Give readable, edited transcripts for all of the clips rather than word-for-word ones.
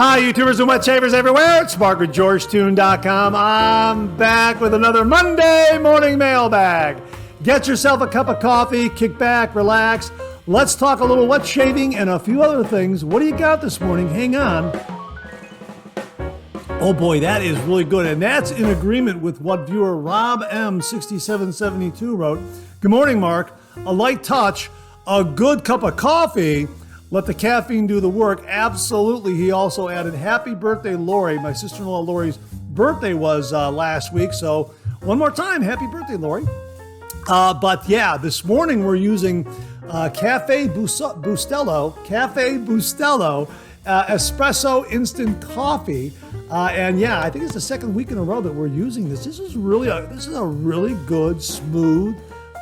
Hi, YouTubers and wet shavers everywhere. It's Mark with GeorgeToon.com. I'm back with another Monday Morning Mailbag. Get yourself a cup of coffee, kick back, relax. Let's talk a little wet shaving and a few other things. What do you got this morning? Hang on. Oh boy, that is really good. And that's in agreement with what viewer Rob M6772 wrote. Good morning, Mark. A light touch, a good cup of coffee. Let the caffeine do the work. Absolutely. He also added, happy birthday, Lori. My sister-in-law Lori's birthday was last week. So one more time, happy birthday, Lori. But yeah, this morning we're using Cafe Bustelo espresso instant coffee. And yeah, I think it's the second week in a row that we're using this. This is a really good, smooth,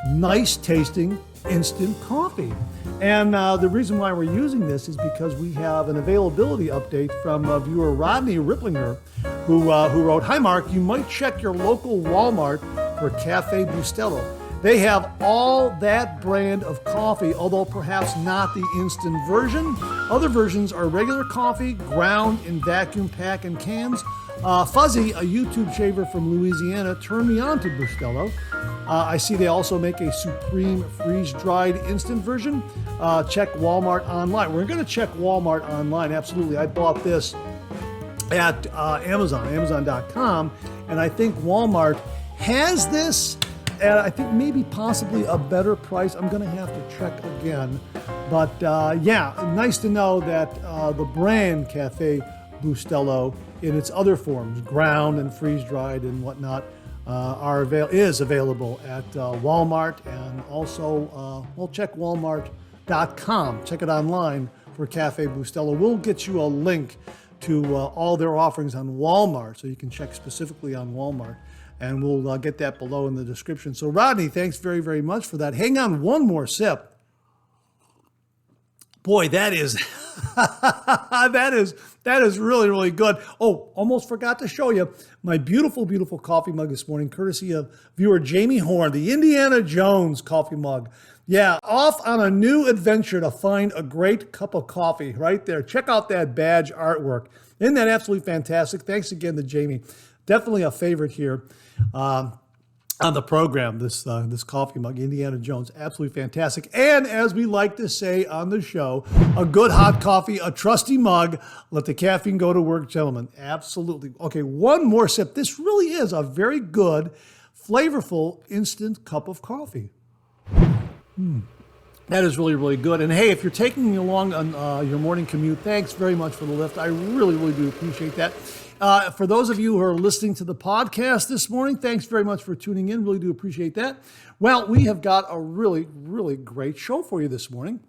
nice tasting instant coffee. And the reason why we're using this is because we have an availability update from viewer Rodney Ripplinger, who wrote, "Hi Mark, you might check your local Walmart for Cafe Bustelo. They have all that brand of coffee, although perhaps not the instant version. Other versions are regular coffee, ground in vacuum pack and cans. Fuzzy, a YouTube shaver from Louisiana, turned me on to Bustelo. I see they also make a supreme freeze-dried instant version. Check Walmart online." We're going to check Walmart online, absolutely. I bought this at Amazon.com, and I think Walmart has this at, I think, maybe possibly a better price. I'm going to have to check again. But yeah, nice to know that the brand Cafe Bustelo in its other forms, ground and freeze-dried and whatnot, is available at Walmart, and also we'll check Walmart.com. Check it online for Cafe Bustelo. We'll get you a link to all their offerings on Walmart, so you can check specifically on Walmart, and we'll get that below in the description. So Rodney, thanks very, very much for that. Hang on one more sip. Boy, that is that is really, really good. Oh, almost forgot to show you my beautiful, beautiful coffee mug this morning, courtesy of viewer Jamie Horn, the Indiana Jones coffee mug. Yeah, off on a new adventure to find a great cup of coffee right there. Check out that badge artwork. Isn't that absolutely fantastic? Thanks again to Jamie. Definitely a favorite here on the program, this coffee mug, Indiana Jones, absolutely fantastic. And as we like to say on the show, a good hot coffee, a trusty mug, let the caffeine go to work, gentlemen. Absolutely. Okay, one more sip. This really is a very good, flavorful, instant cup of coffee. That is really, really good. And hey, if you're taking me along on your morning commute, thanks very much for the lift. I really, really do appreciate that. For those of you who are listening to the podcast this morning, thanks very much for tuning in. Really do appreciate that. Well, we have got a really, really great show for you this morning.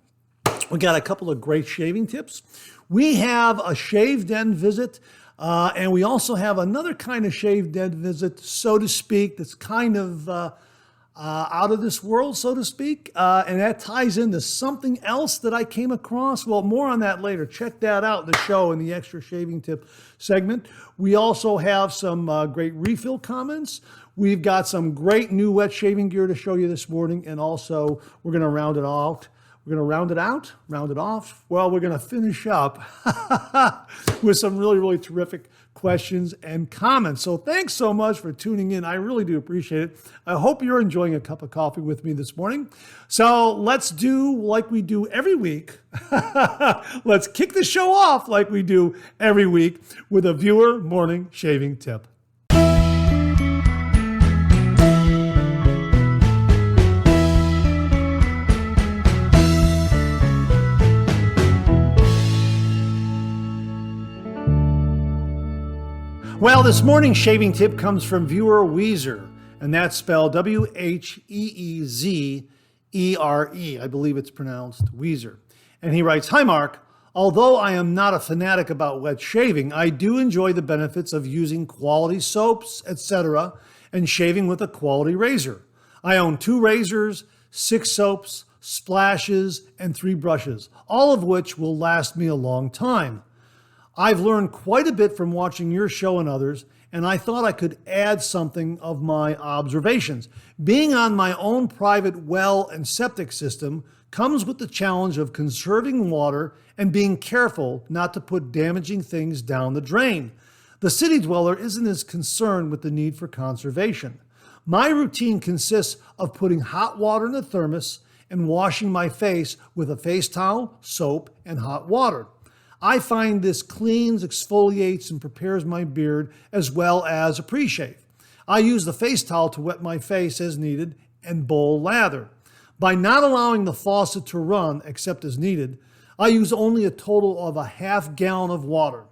We got a couple of great shaving tips. We have a shave den visit, and we also have another kind of shave den visit, so to speak, that's kind of out of this world, so to speak, and that ties into something else that I came across. Well, more on that later. Check that out in the show in the extra shaving tip segment. We also have some great refill comments. We've got some great new wet shaving gear to show you this morning, and also we're going to round it out. We're going to round it off. Well, we're going to finish up with some really, really terrific questions and comments. So thanks so much for tuning in. I really do appreciate it. I hope you're enjoying a cup of coffee with me this morning. So let's do like we do every week. Let's kick the show off like we do every week with a viewer morning shaving tip. Well, this morning's shaving tip comes from viewer Weezer, and that's spelled W-H-E-E-Z-E-R-E. I believe it's pronounced Weezer. And he writes, "Hi, Mark. Although I am not a fanatic about wet shaving, I do enjoy the benefits of using quality soaps, etc., and shaving with a quality razor. I own 2 razors, 6 soaps, splashes, and 3 brushes, all of which will last me a long time. I've learned quite a bit from watching your show and others, and I thought I could add something of my observations. Being on my own private well and septic system, comes with the challenge of conserving water and being careful not to put damaging things down the drain. The city dweller isn't as concerned with the need for conservation. My routine consists of putting hot water in a thermos and washing my face with a face towel, soap, and hot water. I find this cleans, exfoliates, and prepares my beard as well as a pre-shave. I use the face towel to wet my face as needed and bowl lather. By not allowing the faucet to run except as needed, I use only a total of a half gallon of water.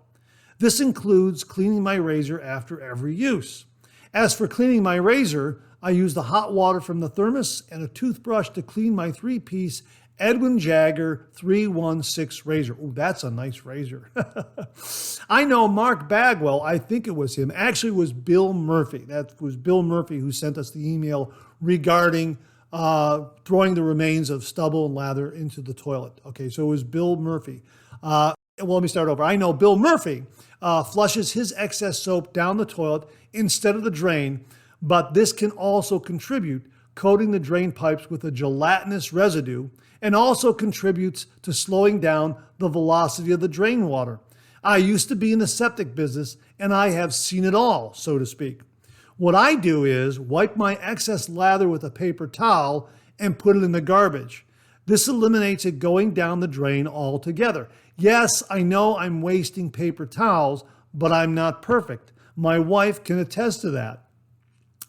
This includes cleaning my razor after every use. As for cleaning my razor, I use the hot water from the thermos and a toothbrush to clean my 3-piece Edwin Jagger 316 razor. Oh, that's a nice razor. I know Mark Bagwell, I think it was him. Actually, it was Bill Murphy. That was Bill Murphy who sent us the email regarding throwing the remains of stubble and lather into the toilet. Okay, so it was Bill Murphy. Well, let me start over. I know Bill Murphy flushes his excess soap down the toilet instead of the drain, but this can also contribute, coating the drain pipes with a gelatinous residue, and also contributes to slowing down the velocity of the drain water. I used to be in the septic business, and I have seen it all, so to speak. What I do is wipe my excess lather with a paper towel and put it in the garbage. This eliminates it going down the drain altogether. Yes, I know I'm wasting paper towels, but I'm not perfect. My wife can attest to that.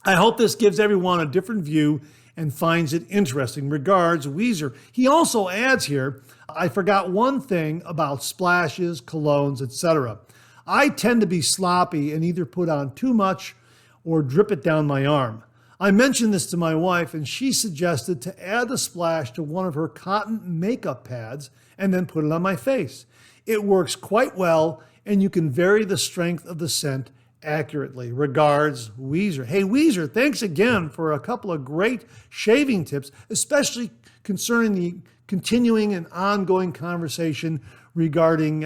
I hope this gives everyone a different view and finds it interesting. Regards, Weezer. He also adds here, I forgot one thing about splashes, colognes, etc. I tend to be sloppy and either put on too much or drip it down my arm. I mentioned this to my wife and she suggested to add the splash to one of her cotton makeup pads and then put it on my face. It works quite well and you can vary the strength of the scent accurately. Regards, Weezer. Hey, Weezer, thanks again for a couple of great shaving tips, especially concerning the continuing and ongoing conversation regarding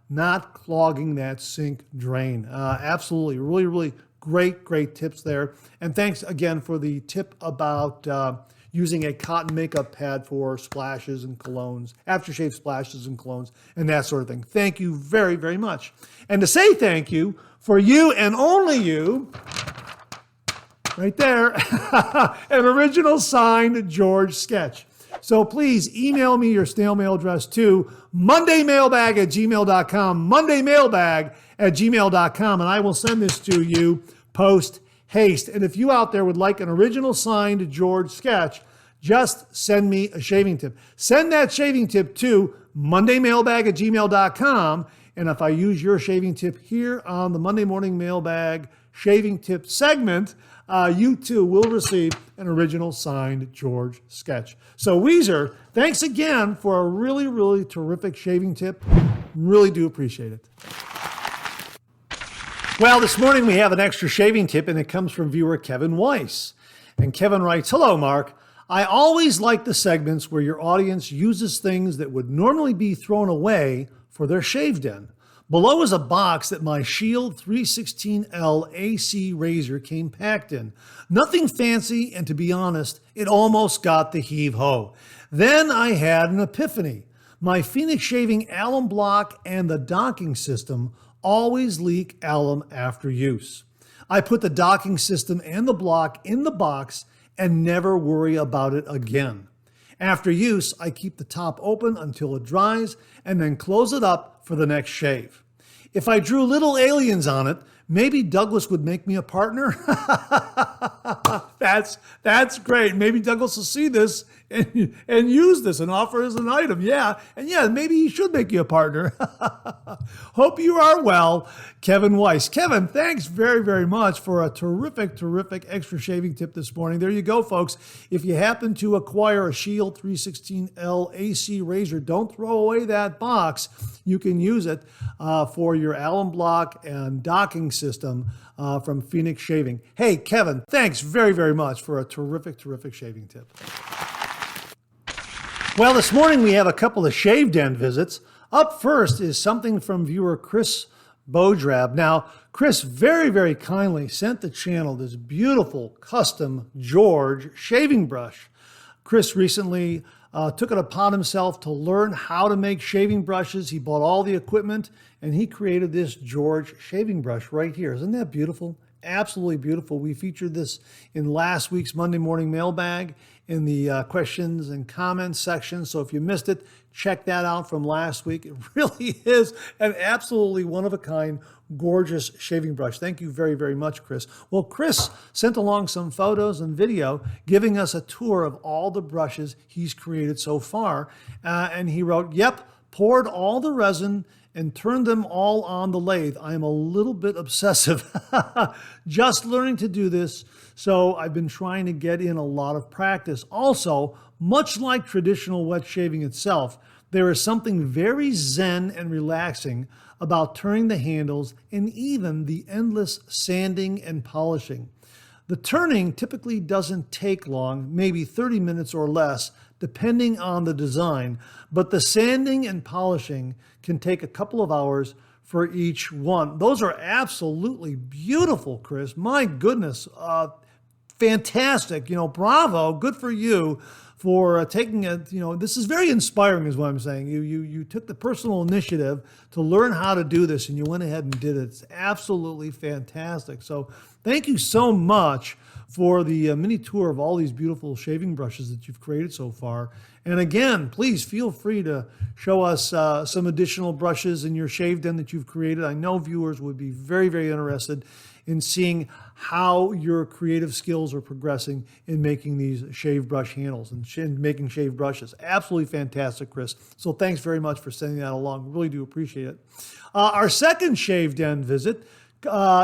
not clogging that sink drain. Absolutely. Really great tips there. And thanks again for the tip about using a cotton makeup pad for splashes and colognes, aftershave splashes and colognes, and that sort of thing. Thank you very much. And to say thank you, for you and only you, right there, an original signed George sketch. So please email me your snail mail address to mondaymailbag@gmail.com, mondaymailbag@gmail.com, and I will send this to you post haste. And if you out there would like an original signed George sketch, just send me a shaving tip. Send that shaving tip to mondaymailbag@gmail.com. And if I use your shaving tip here on the Monday Morning Mailbag shaving tip segment, you too will receive an original signed George sketch. So Weezer, thanks again for a really terrific shaving tip. Really do appreciate it. Well, this morning we have an extra shaving tip and it comes from viewer Kevin Weiss. And Kevin writes, "Hello, Mark. I always like the segments where your audience uses things that would normally be thrown away for their shave den. Below is a box that my Shield 316L AC razor came packed in. Nothing fancy, and to be honest, it almost got the heave-ho. Then I had an epiphany. My Phoenix shaving alum block and the docking system always leak alum after use. I put the docking system and the block in the box and never worry about it again. After use, I keep the top open until it dries and then close it up for the next shave. If I drew little aliens on it, maybe Douglas would make me a partner." That's great. Maybe Douglas will see this and use this and offer as an item. Yeah, maybe he should make you a partner. Hope you are well, Kevin Weiss. Kevin, thanks very much for a terrific extra shaving tip this morning. There you go, folks. If you happen to acquire a Shield 316L AC razor, don't throw away that box. You can use it for your alum block and docking system from Phoenix Shaving. Hey, Kevin, thanks very much for a terrific shaving tip. Well, this morning we have a couple of shave den visits. Up first is something from viewer Chris Bodrab. Now, Chris very kindly sent the channel this beautiful custom George shaving brush. Chris recently took it upon himself to learn how to make shaving brushes. He bought all the equipment, and he created this George shaving brush right here. Isn't that beautiful? Absolutely beautiful. We featured this in last week's Monday Morning Mailbag in the questions and comments section. So if you missed it, check that out from last week. It really is an absolutely one-of-a-kind, gorgeous shaving brush. Thank you very, very much, Chris. Well, Chris sent along some photos and video giving us a tour of all the brushes he's created so far. And he wrote, yep, poured all the resin and turned them all on the lathe. I am a little bit obsessive. Just learning to do this, so I've been trying to get in a lot of practice. Also, much like traditional wet shaving itself, there is something very zen and relaxing about turning the handles and even the endless sanding and polishing. The turning typically doesn't take long, maybe 30 minutes or less, depending on the design, but the sanding and polishing can take a couple of hours for each one. Those are absolutely beautiful, Chris. My goodness, fantastic. Bravo, good for you for taking it. This is very inspiring is what I'm saying. You took the personal initiative to learn how to do this, and you went ahead and did it. It's absolutely fantastic. So thank you so much for the mini tour of all these beautiful shaving brushes that you've created so far. And again, please feel free to show us some additional brushes in your shave den that you've created. I know viewers would be very, very interested in seeing how your creative skills are progressing in making these shave brush handles and making shave brushes. Absolutely fantastic, Chris. So thanks very much for sending that along. Really do appreciate it. Our second shave den visit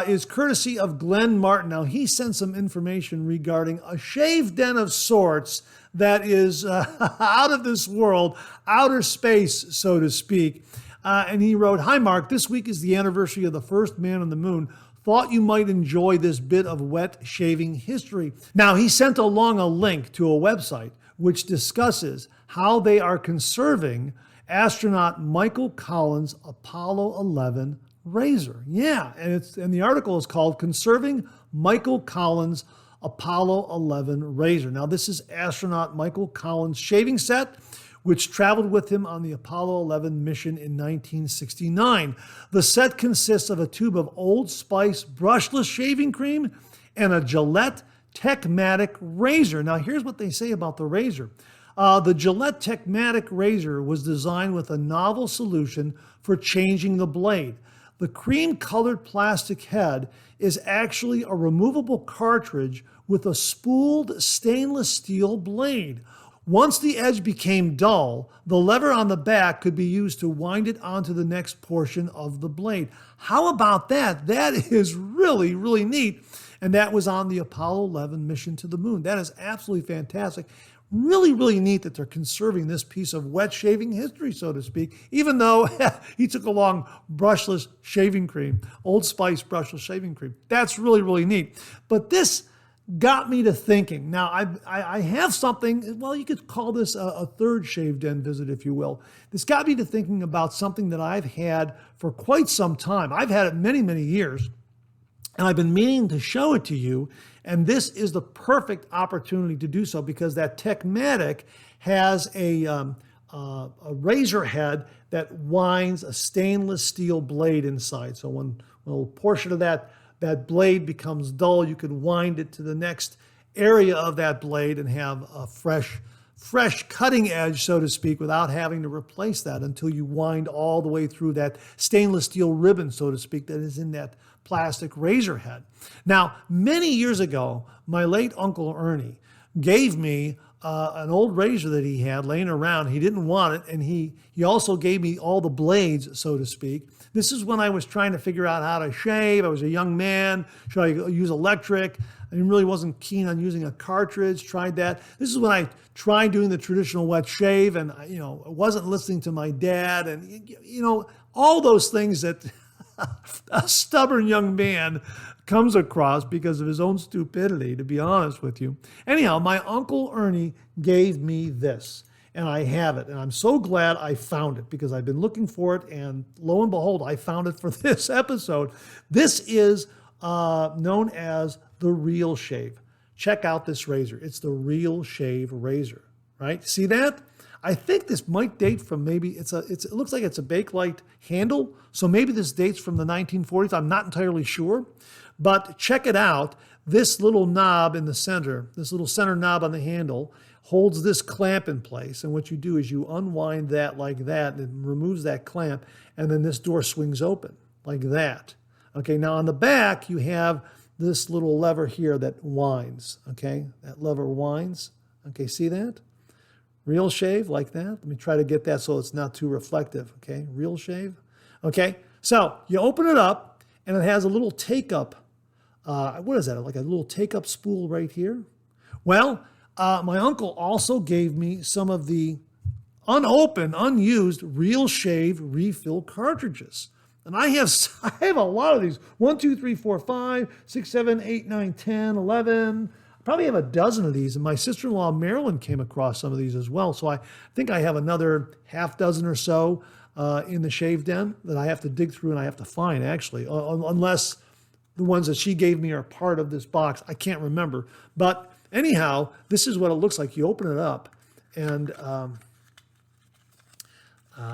is courtesy of Glenn Martin. Now, he sent some information regarding a shave den of sorts that is out of this world, outer space, so to speak. And he wrote, "Hi, Mark. This week is the anniversary of the first man on the moon. Thought you might enjoy this bit of wet shaving history." Now, he sent along a link to a website which discusses how they are conserving astronaut Michael Collins' Apollo 11 razor. Yeah, and the article is called "Conserving Michael Collins' Apollo 11 Razor." Now, this is astronaut Michael Collins' shaving set, which traveled with him on the Apollo 11 mission in 1969. The set consists of a tube of Old Spice brushless shaving cream and a Gillette Techmatic razor. Now, here's what they say about the razor. The Gillette Techmatic razor was designed with a novel solution for changing the blade. The cream-colored plastic head is actually a removable cartridge with a spooled stainless steel blade. Once the edge became dull, the lever on the back could be used to wind it onto the next portion of the blade. How about that? That is really, really neat. And that was on the Apollo 11 mission to the moon. That is absolutely fantastic. Really, really neat that they're conserving this piece of wet shaving history, so to speak, even though he took along brushless shaving cream, Old Spice brushless shaving cream. That's really, really neat. But this got me to thinking. Now, I have something, well, you could call this a third shave den visit, if you will. This got me to thinking about something that I've had for quite some time. I've had it many, many years, and I've been meaning to show it to you. And this is the perfect opportunity to do so because that Techmatic has a razor head that winds a stainless steel blade inside. So when a portion of that blade becomes dull, you can wind it to the next area of that blade and have a fresh cutting edge, so to speak, without having to replace that until you wind all the way through that stainless steel ribbon, so to speak, that is in that plastic razor head. Now, many years ago, my late Uncle Ernie gave me an old razor that he had laying around. He didn't want it, and he also gave me all the blades, so to speak. This is when I was trying to figure out how to shave. I was a young man. Should I use electric? I really wasn't keen on using a cartridge. Tried that. This is when I tried doing the traditional wet shave, and I wasn't listening to my dad, and all those things that a stubborn young man comes across because of his own stupidity, to be honest with you. Anyhow, my Uncle Ernie gave me this, and I have it. And I'm so glad I found it because I've been looking for it, and lo and behold, I found it for this episode. This is known as the Real Shave. Check out this razor. It's the Real Shave razor, right? See that? I think this might date from maybe, it looks like it's a Bakelite handle. So maybe this dates from the 1940s. I'm not entirely sure. But check it out. This little knob in the center, this little center knob on the handle, holds this clamp in place. And what you do is you unwind that like that, and it removes that clamp, and then this door swings open like that. Okay, now on the back, you have this little lever here that winds. Okay, that lever winds. Okay, see that? Real shave like that. Let me try to get that so it's not too reflective. Okay, real shave. Okay, so you open it up, and it has a little take-up. What is that? Like a little take-up spool right here? Well, my uncle also gave me some of the unopened, unused Real Shave refill cartridges. And I have a lot of these. 1, 2, 3, 4, 5, 6, 7, 8, 9, 10, 11. I probably have a dozen of these. And my sister-in-law, Marilyn, came across some of these as well. So I think I have another half dozen or so in the shave den that I have to dig through and I have to find, actually. Unless the ones that she gave me are part of this box. I can't remember. But anyhow, this is what it looks like. You open it up and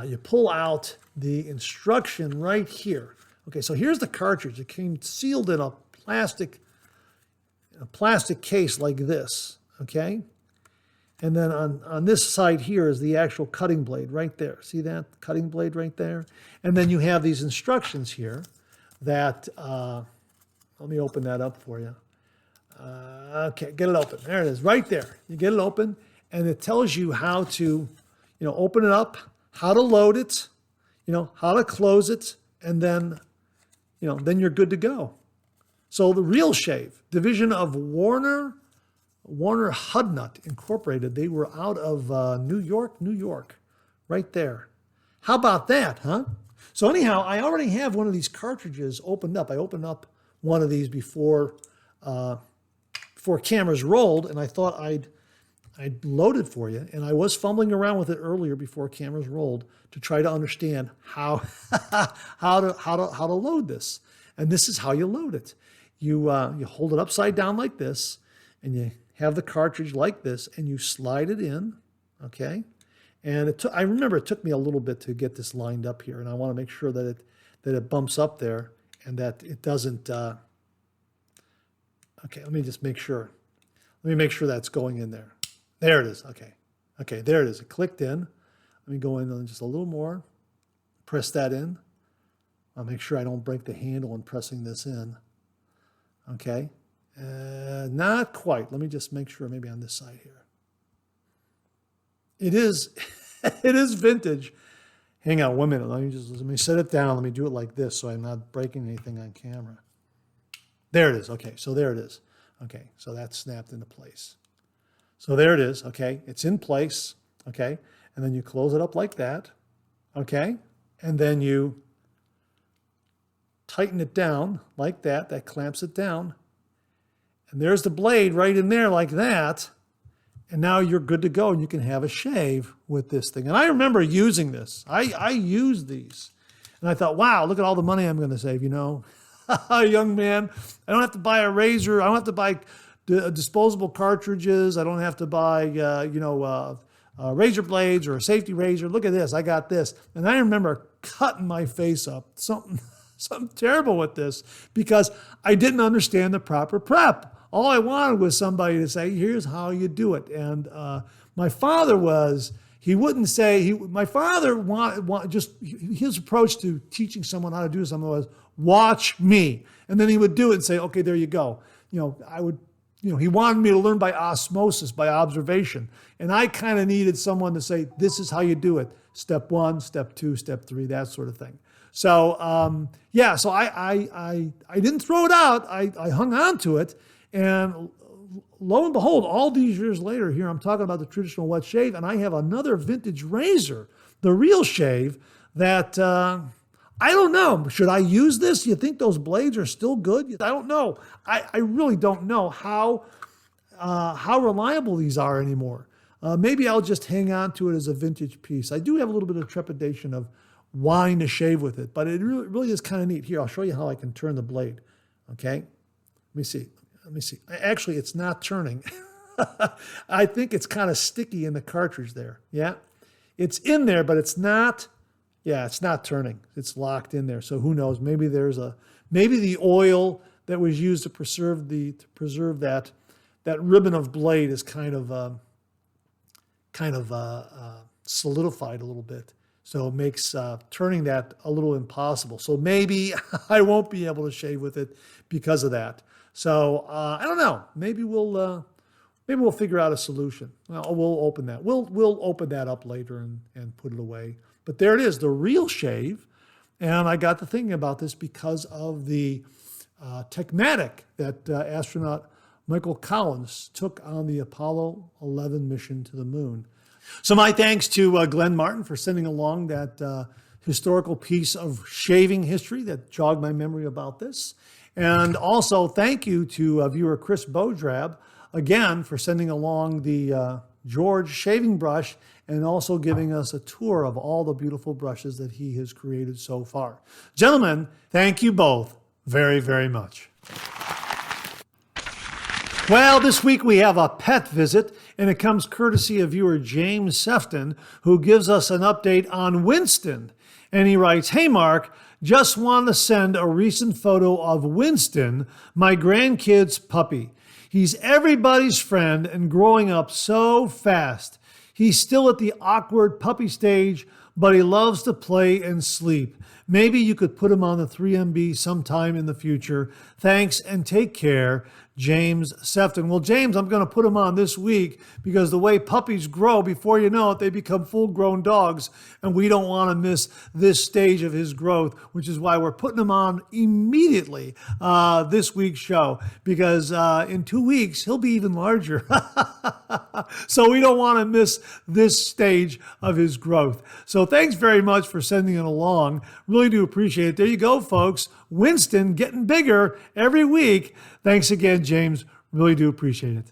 you pull out the instruction right here. Okay, so here's the cartridge. It came sealed in a plastic case like this, okay? And then on this side here is the actual cutting blade right there. See that cutting blade right there? And then you have these instructions here that, let me open that up for you. Okay, get it open. There it is, right there. You get it open, and it tells you how to, open it up, how to load it, how to close it, and then, then you're good to go. So the Real Shave, division of Warner Hudnut Incorporated. They were out of New York, right there. How about that, huh? So anyhow, I already have one of these cartridges opened up. I opened up one of these before cameras rolled, and I thought I'd load it for you. And I was fumbling around with it earlier before cameras rolled to try to understand how to load this. And this is how you load it. You hold it upside down like this, and you have the cartridge like this, and you slide it in, okay? And I remember it took me a little bit to get this lined up here, and I want to make sure that it bumps up there and that it doesn't. Okay, let me just make sure. Let me make sure that's going in there. There it is. Okay, there it is. It clicked in. Let me go in just a little more. Press that in. I'll make sure I don't break the handle in pressing this in. Okay, not quite. Let me just make sure maybe on this side here. It is, it is vintage. Hang on 1 minute. Let me set it down. Let me do it like this so I'm not breaking anything on camera. There it is. Okay, so there it is. Okay, so that's snapped into place. So there it is. Okay, it's in place. Okay, and then you close it up like that. Okay, and then you tighten it down like that. That clamps it down. And there's the blade right in there like that. And now you're good to go, and you can have a shave with this thing. And I remember using this. I used these. And I thought, wow, look at all the money I'm going to save, Young man, I don't have to buy a razor. I don't have to buy disposable cartridges. I don't have to buy, razor blades or a safety razor. Look at this. I got this. And I remember cutting my face up. Something terrible with this because I didn't understand the proper prep. All I wanted was somebody to say, here's how you do it. And my father my father his approach to teaching someone how to do something was, watch me. And then he would do it and say, okay, there you go. He wanted me to learn by osmosis, by observation. And I kind of needed someone to say, this is how you do it. Step 1, step 2, step 3, that sort of thing. So, so I didn't throw it out. I hung on to it. And lo and behold, all these years later, here I'm talking about the traditional wet shave, and I have another vintage razor, the Real Shave, that I don't know. Should I use this? You think those blades are still good? I don't know. I really don't know how reliable these are anymore. Maybe I'll just hang on to it as a vintage piece. I do have a little bit of trepidation of wanting to shave with it, but it really is kind of neat. Here, I'll show you how I can turn the blade. Okay? Let me see. Actually, it's not turning. I think it's kind of sticky in the cartridge there. Yeah? it's in there, but it's not. Yeah, it's not turning. It's locked in there. So who knows? Maybe maybe the oil that was used to preserve that ribbon of blade is kind of solidified a little bit. So it makes turning that a little impossible. So maybe I won't be able to shave with it because of that. So I don't know. Maybe we'll figure out a solution. Well, we'll open that. We'll open that up later and put it away. But there it is, the real shave. And I got to thinking about this because of the Techmatic that astronaut Michael Collins took on the Apollo 11 mission to the moon. So my thanks to Glenn Martin for sending along that historical piece of shaving history that jogged my memory about this. And also thank you to viewer Chris Bodrab, again, for sending along the George shaving brush and also giving us a tour of all the beautiful brushes that he has created so far. Gentlemen, thank you both very, very much. Well, this week we have a pet visit, and it comes courtesy of viewer James Sefton, who gives us an update on Winston. And he writes, "Hey Mark, just want to send a recent photo of Winston, my grandkid's puppy. He's everybody's friend and growing up so fast. He's still at the awkward puppy stage, but he loves to play and sleep. Maybe you could put him on the 3MB sometime in the future. Thanks and take care, James Sefton." Well, James, I'm going to put him on this week because the way puppies grow, before you know it, they become full-grown dogs, and we don't want to miss this stage of his growth, which is why we're putting him on immediately this week's show, because in 2 weeks, he'll be even larger. So we don't want to miss this stage of his growth. So thanks very much for sending it along. Really do appreciate it. There you go, folks. Winston getting bigger every week. Thanks again, James. Really do appreciate it.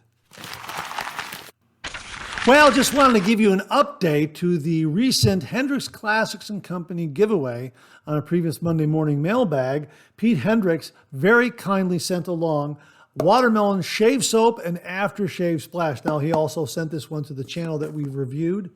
Well, just wanted to give you an update to the recent Hendricks Classics and Company giveaway on a previous Monday morning mailbag. Pete Hendricks very kindly sent along watermelon shave soap and aftershave splash. Now, he also sent this one to the channel that we've reviewed.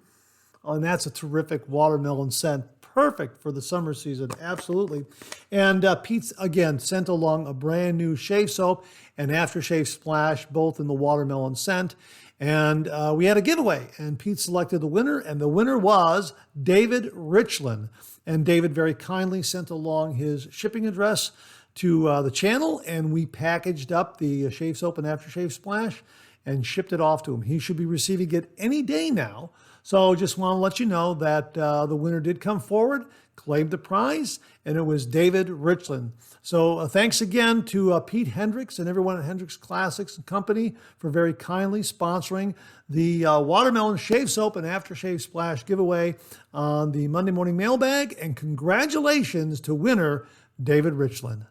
And that's a terrific watermelon scent. Perfect for the summer season, absolutely. And Pete's, again, sent along a brand new shave soap and aftershave splash, both in the watermelon scent. And we had a giveaway, and Pete selected the winner, and the winner was David Richland. And David very kindly sent along his shipping address to the channel, and we packaged up the shave soap and aftershave splash and shipped it off to him. He should be receiving it any day now. So just want to let you know that the winner did come forward, claimed the prize, and it was David Richland. So thanks again to Pete Hendricks and everyone at Hendricks Classics and Company for very kindly sponsoring the watermelon shave soap and aftershave splash giveaway on the Monday Morning Mailbag. And congratulations to winner David Richland.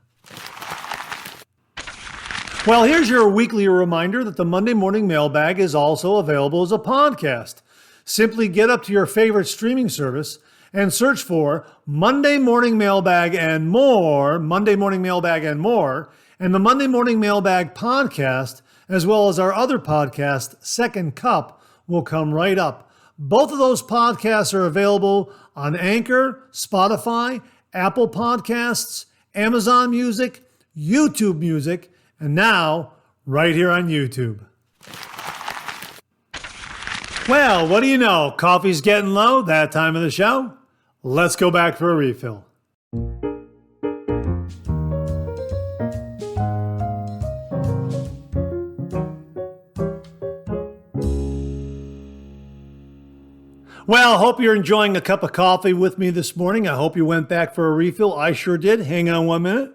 Well, here's your weekly reminder that the Monday Morning Mailbag is also available as a podcast. Simply get up to your favorite streaming service and search for Monday Morning Mailbag and More, Monday Morning Mailbag and More, and the Monday Morning Mailbag podcast, as well as our other podcast, Second Cup, will come right up. Both of those podcasts are available on Anchor, Spotify, Apple Podcasts, Amazon Music, YouTube Music, and now right here on YouTube. Well, what do you know? Coffee's getting low, that time of the show. Let's go back for a refill. Well, hope you're enjoying a cup of coffee with me this morning. I hope you went back for a refill. I sure did. Hang on 1 minute.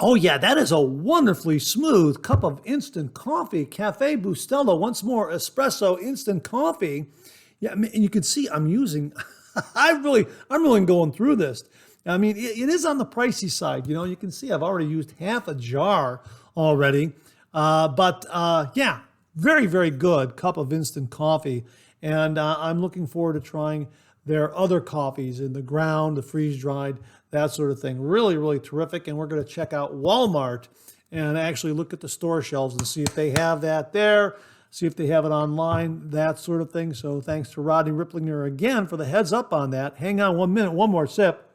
Oh yeah, that is a wonderfully smooth cup of instant coffee. Cafe Bustelo, once more, espresso instant coffee. Yeah, and you can see I'm using, I'm really going through this. I mean, it is on the pricey side. You know, you can see I've already used half a jar already. But yeah, very, very good cup of instant coffee. And I'm looking forward to trying their other coffees in the ground, the freeze-dried, that sort of thing. Really, really terrific. And we're going to check out Walmart and actually look at the store shelves and see if they have that there. see if they have it online, that sort of thing. So thanks to Rodney Ripplinger again for the heads up on that. Hang on 1 minute, one more sip.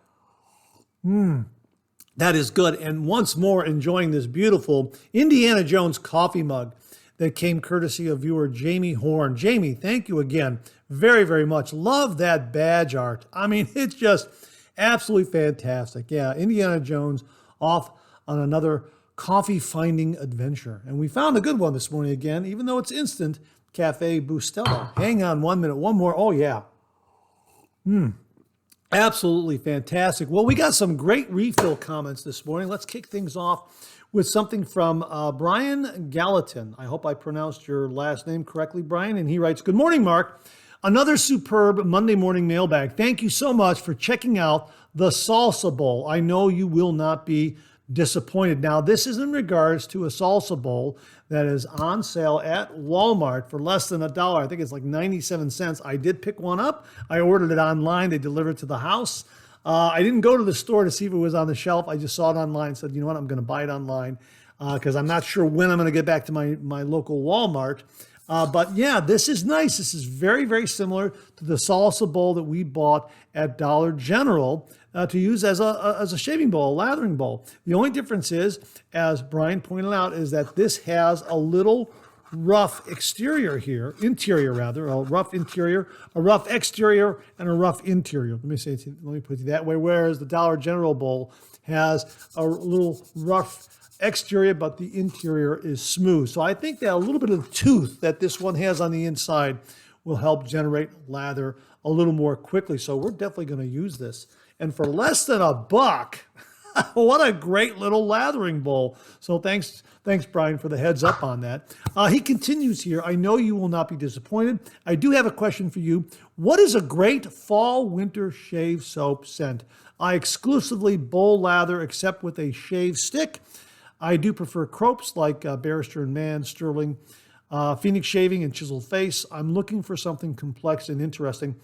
That is good. And once more, enjoying this beautiful Indiana Jones coffee mug that came courtesy of viewer Jamie Horn. Jamie, thank you again very, very much. Love that badge art. I mean, it's just absolutely fantastic. Yeah, Indiana Jones off on another coffee finding adventure. And we found a good one this morning again, even though it's instant, Cafe Bustelo. Hang on 1 minute, one more. Oh, yeah. Absolutely fantastic. Well, we got some great refill comments this morning. Let's kick things off with something from Brian Gallatin. I hope I pronounced your last name correctly, Brian. And he writes, "Good morning, Mark. Another superb Monday morning mailbag. Thank you so much for checking out the Salsa Bowl. I know you will not be disappointed." Now, this is in regards to a salsa bowl that is on sale at Walmart for less than $1. I think it's like 97 cents. I did pick one up. I ordered it online. They delivered it to the house. I didn't go to the store to see if it was on the shelf. I just saw it online and said, you know what, I'm going to buy it online because I'm not sure when I'm going to get back to my local Walmart. But yeah, this is nice. This is very, very similar to the salsa bowl that we bought at Dollar General to use as a shaving bowl, a lathering bowl. The only difference is, as Brian pointed out, is that this has a little rough interior, a rough interior, a rough exterior, and a rough interior. Let me put it that way. Whereas the Dollar General bowl has a little rough exterior, but the interior is smooth. So I think that a little bit of the tooth that this one has on the inside will help generate lather a little more quickly. So we're definitely going to use this. And for less than $1, what a great little lathering bowl. So thanks, Brian, for the heads up on that. He continues here. "I know you will not be disappointed. I do have a question for you. What is a great fall-winter shave soap scent? I exclusively bowl lather except with a shave stick. I do prefer crops like Barrister and Mann, Sterling, Phoenix Shaving, and Chiseled Face. I'm looking for something complex and interesting.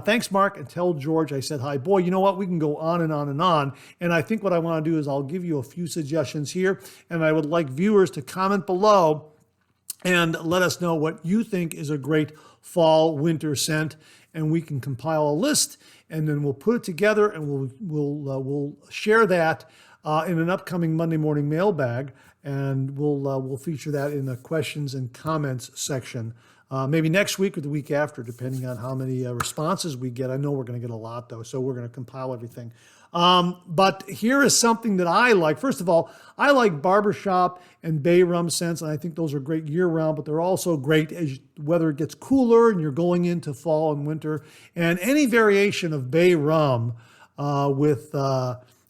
Thanks, Mark, and tell George I said hi." Boy, you know what? We can go on and on and on. And I think what I want to do is I'll give you a few suggestions here, and I would like viewers to comment below and let us know what you think is a great fall winter scent, and we can compile a list, and then we'll put it together, and we'll share that in an upcoming Monday morning mailbag, and we'll feature that in the questions and comments section. Maybe next week or the week after, depending on how many responses we get. I know we're going to get a lot, though, so we're going to compile everything. But here is something that I like. First of all, I like barbershop and bay rum scents, and I think those are great year-round, but they're also great as whether it gets cooler and you're going into fall and winter. And any variation of bay rum with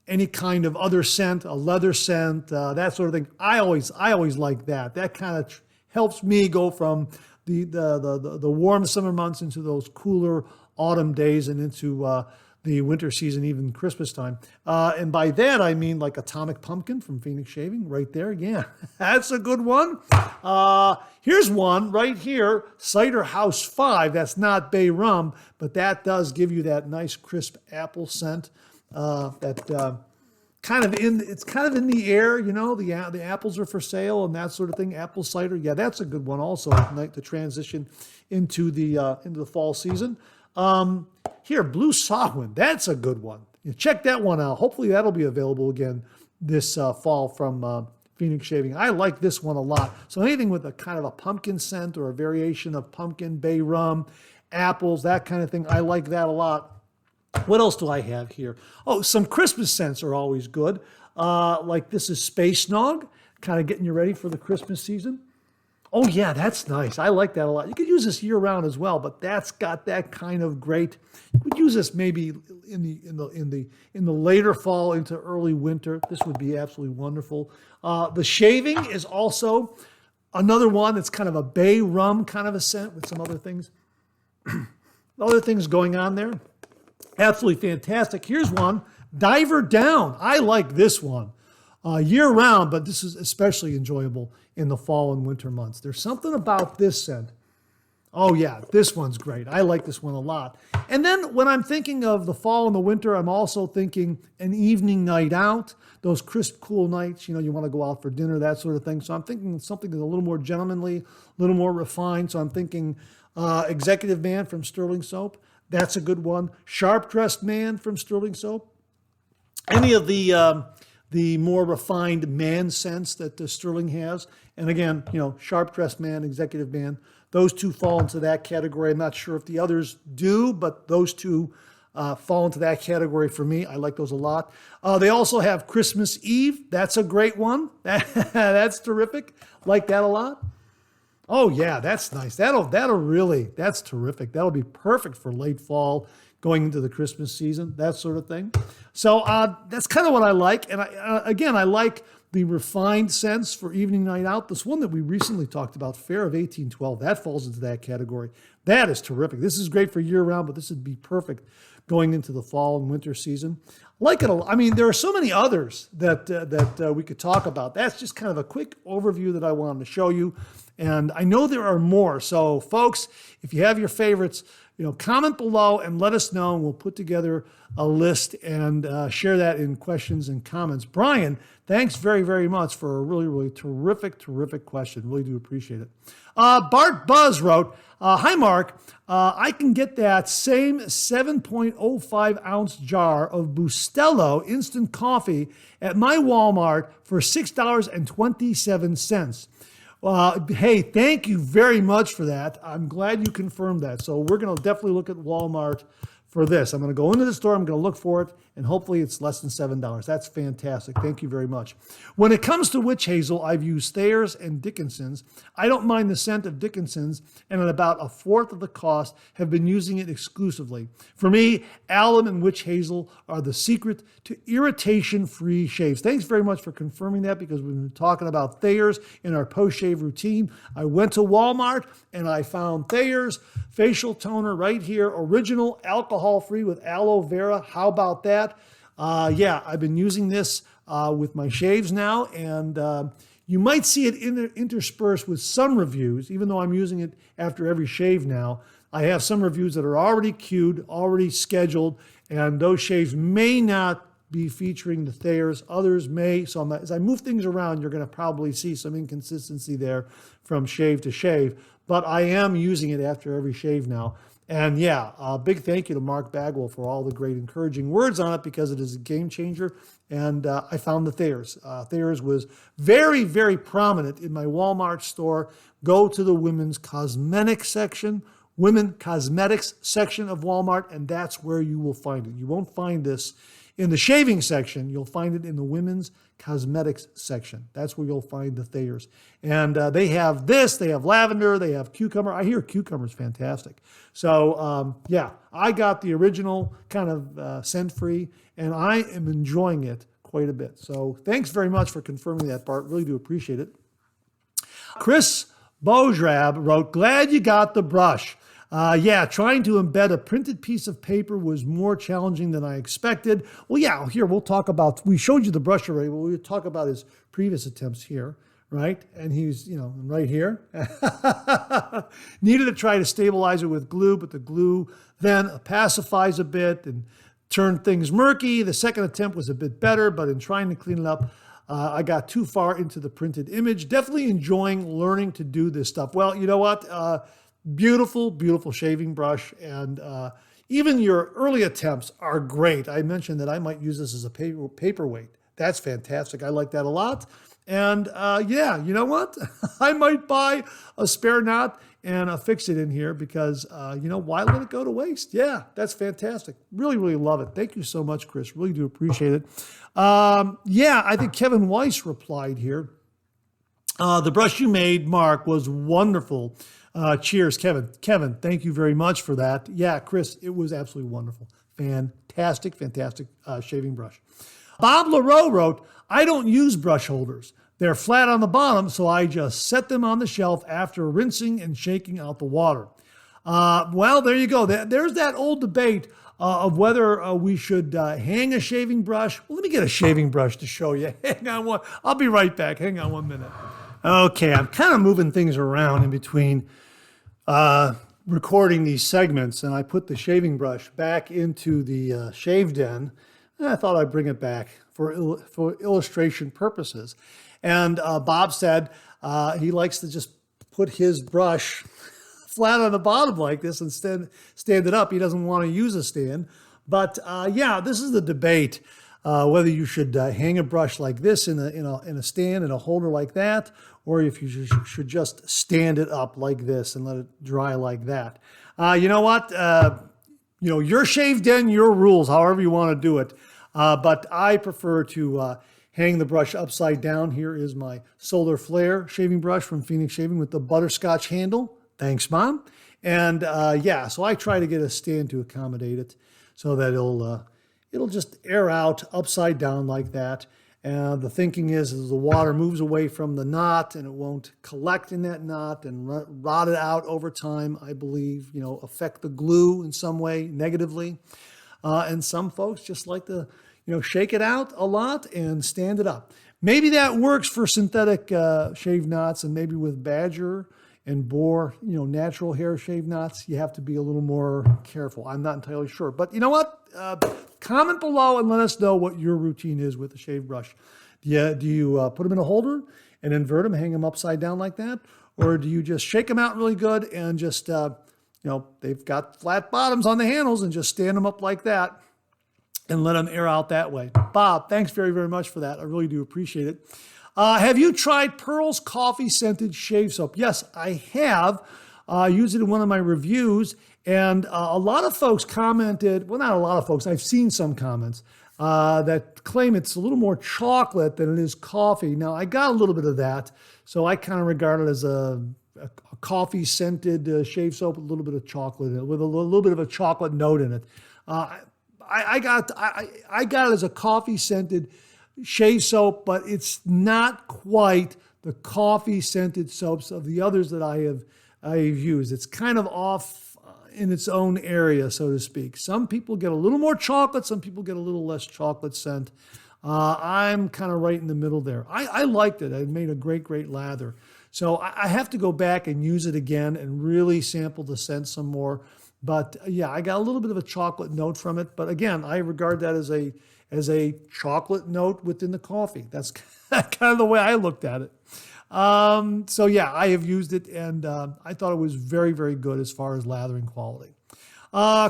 any kind of other scent, a leather scent, that sort of thing, I always like that. That kind of helps me go from the warm summer months into those cooler autumn days and into the winter season, even Christmas time. And by that, I mean like Atomic Pumpkin from Phoenix Shaving right there. Yeah, that's a good one. Here's one right here, Cider House 5. That's not bay rum, but that does give you that nice crisp apple scent that it's kind of in the air, you know, the apples are for sale and that sort of thing. Apple cider, yeah, that's a good one also to transition into the fall season. Here, Blue Sawin, that's a good one. You check that one out. Hopefully that'll be available again this fall from Phoenix Shaving. I like this one a lot. So anything with a kind of a pumpkin scent or a variation of pumpkin, bay rum, apples, that kind of thing, I like that a lot. What else do I have here? Oh, some Christmas scents are always good. Like this is Space Nog, kind of getting you ready for the Christmas season. Oh yeah, that's nice. I like that a lot. You could use this year round as well, but that's got that kind of great. You could use this maybe in the later fall into early winter. This would be absolutely wonderful. The Shaving is also another one that's kind of a bay rum kind of a scent with some other things, going on there. Absolutely fantastic. Here's one, Diver Down. I like this one. Year round, but this is especially enjoyable in the fall and winter months. There's something about this scent. Oh yeah, this one's great. I like this one a lot. And then when I'm thinking of the fall and the winter, I'm also thinking an evening night out, those crisp, cool nights, you want to go out for dinner, that sort of thing. So I'm thinking something that's a little more gentlemanly, a little more refined. So I'm thinking Executive Man from Sterling Soap. That's a good one. Sharp Dressed Man from Sterling Soap. Any of the more refined man scents that Sterling has. And again, Sharp Dressed Man, Executive Man, those two fall into that category. I'm not sure if the others do, but those two fall into that category for me. I like those a lot. They also have Christmas Eve. That's a great one. That's terrific. Like that a lot. Oh yeah, that's nice. That's terrific. That'll be perfect for late fall, going into the Christmas season, that sort of thing. So that's kind of what I like. And I like the refined scents for evening night out. This one that we recently talked about, Fair of 1812, that falls into that category. That is terrific. This is great for year round, but this would be perfect going into the fall and winter season. Like it a lot. I mean, there are so many others that we could talk about. That's just kind of a quick overview that I wanted to show you. And I know there are more. So folks, if you have your favorites, comment below and let us know, and we'll put together a list and share that in questions and comments. Brian, thanks very, very much for a really, really terrific question. Really do appreciate it. Bart Buzz wrote, hi, Mark. I can get that same 7.05 ounce jar of Bustelo instant coffee at my Walmart for $6.27. Hey, thank you very much for that. I'm glad you confirmed that. So we're going to definitely look at Walmart for this. I'm going to go into the store, I'm going to look for it, and hopefully it's less than $7. That's fantastic. Thank you very much. When it comes to witch hazel, I've used Thayers and Dickinson's. I don't mind the scent of Dickinson's, and at about a fourth of the cost, have been using it exclusively. For me, alum and witch hazel are the secret to irritation-free shaves. Thanks very much for confirming that, because we've been talking about Thayers in our post-shave routine. I went to Walmart and I found Thayers facial toner right here, original, alcohol-free with aloe vera. How about that? Yeah, I've been using this with my shaves now, and you might see it interspersed with some reviews, even though I'm using it after every shave now. I have some reviews that are already queued, already scheduled, and those shaves may not be featuring the Thayers. Others may. So as I move things around, you're going to probably see some inconsistency there from shave to shave. But I am using it after every shave now. And yeah, a big thank you to Mark Bagwell for all the great encouraging words on it, because it is a game changer. And I found the Thayers. Thayers was very, very prominent in my Walmart store. Go to the women's cosmetics section of Walmart, and that's where you will find it. You won't find this in the shaving section. You'll find it in the women's cosmetics section. That's where you'll find the Thayers. And they have this, they have lavender, they have cucumber. I hear cucumber is fantastic. So yeah, I got the original kind of scent-free, and I am enjoying it quite a bit. So thanks very much for confirming that, Bart. Really do appreciate it. Chris Bodrab wrote, glad you got the brush. Yeah, trying to embed a printed piece of paper was more challenging than I expected. Well, yeah, here, we'll talk about, we showed you the brush already, but we'll talk about his previous attempts here, right? And he's, right here. Needed to try to stabilize it with glue, but the glue then pacifies a bit and turned things murky. The second attempt was a bit better, but in trying to clean it up, I got too far into the printed image. Definitely enjoying learning to do this stuff. Well, you know what? Beautiful, beautiful shaving brush. And even your early attempts are great. I mentioned that I might use this as a paperweight. That's fantastic. I like that a lot. And yeah, you know what? I might buy a spare knot and fix it in here, because, why let it go to waste? Yeah, that's fantastic. Really, really love it. Thank you so much, Chris. Really do appreciate it. Yeah, I think Kevin Weiss replied here. The brush you made, Mark, was wonderful. Cheers, Kevin. Kevin, thank you very much for that. Yeah, Chris, it was absolutely wonderful. Fantastic shaving brush. Bob LaRoe wrote, I don't use brush holders. They're flat on the bottom, so I just set them on the shelf after rinsing and shaking out the water. Well, there you go. There's that old debate of whether we should hang a shaving brush. Well, let me get a shaving brush to show you. Hang on one. I'll be right back. Hang on 1 minute. Okay, I'm kind of moving things around in between recording these segments and I put the shaving brush back into the shave den, and I thought I'd bring it back for illustration purposes. And Bob said he likes to just put his brush flat on the bottom like this and stand it up. He doesn't want to use a stand. But yeah, this is the debate, whether you should hang a brush like this in a stand, in a holder like that, or if you should just stand it up like this and let it dry like that. You know what? Your shave den, your rules, however you want to do it. But I prefer to hang the brush upside down. Here is my Solar Flare shaving brush from Phoenix Shaving with the butterscotch handle. Thanks, Mom. And yeah, so I try to get a stand to accommodate it so that it'll just air out upside down like that. And the thinking is as the water moves away from the knot and it won't collect in that knot and rot it out over time, I believe, affect the glue in some way negatively. And some folks just like to, shake it out a lot and stand it up. Maybe that works for synthetic shave knots, and maybe with badger and boar, natural hair shave knots, you have to be a little more careful. I'm not entirely sure. But you know what? Comment below and let us know what your routine is with the shave brush. Do you put them in a holder and invert them, hang them upside down like that? Or do you just shake them out really good and just, they've got flat bottoms on the handles and just stand them up like that and let them air out that way? Bob, thanks very, very much for that. I really do appreciate it. Have you tried Pearl's Coffee Scented Shave Soap? Yes, I have. Used it in one of my reviews, and a lot of folks commented, well, not a lot of folks, I've seen some comments that claim it's a little more chocolate than it is coffee. Now, I got a little bit of that, so I kind of regard it as a coffee-scented shave soap with a little bit of chocolate in it, with a little bit of a chocolate note in it. I got it as a coffee-scented shave soap, but it's not quite the coffee-scented soaps of the others that I've used. It's kind of off in its own area, so to speak. Some people get a little more chocolate, some people get a little less chocolate scent. I'm kind of right in the middle there. I liked it. It made a great lather. So I have to go back and use it again and really sample the scent some more. But yeah, I got a little bit of a chocolate note from it. But again, I regard that as a chocolate note within the coffee. That's kind of the way I looked at it. So yeah, I have used it, and I thought it was very, very good as far as lathering quality.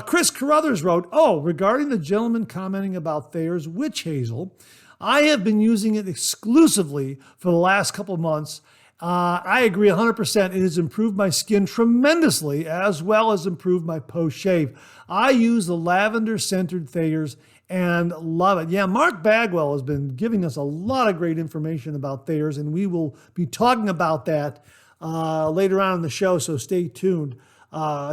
Chris Carruthers wrote, regarding the gentleman commenting about Thayers Witch Hazel, I have been using it exclusively for the last couple of months. I agree 100%. It has improved my skin tremendously, as well as improved my post-shave. I use the lavender-scented Thayers and love it. Yeah, Mark Bagwell has been giving us a lot of great information about Thayers, and we will be talking about that later on in the show, so stay tuned.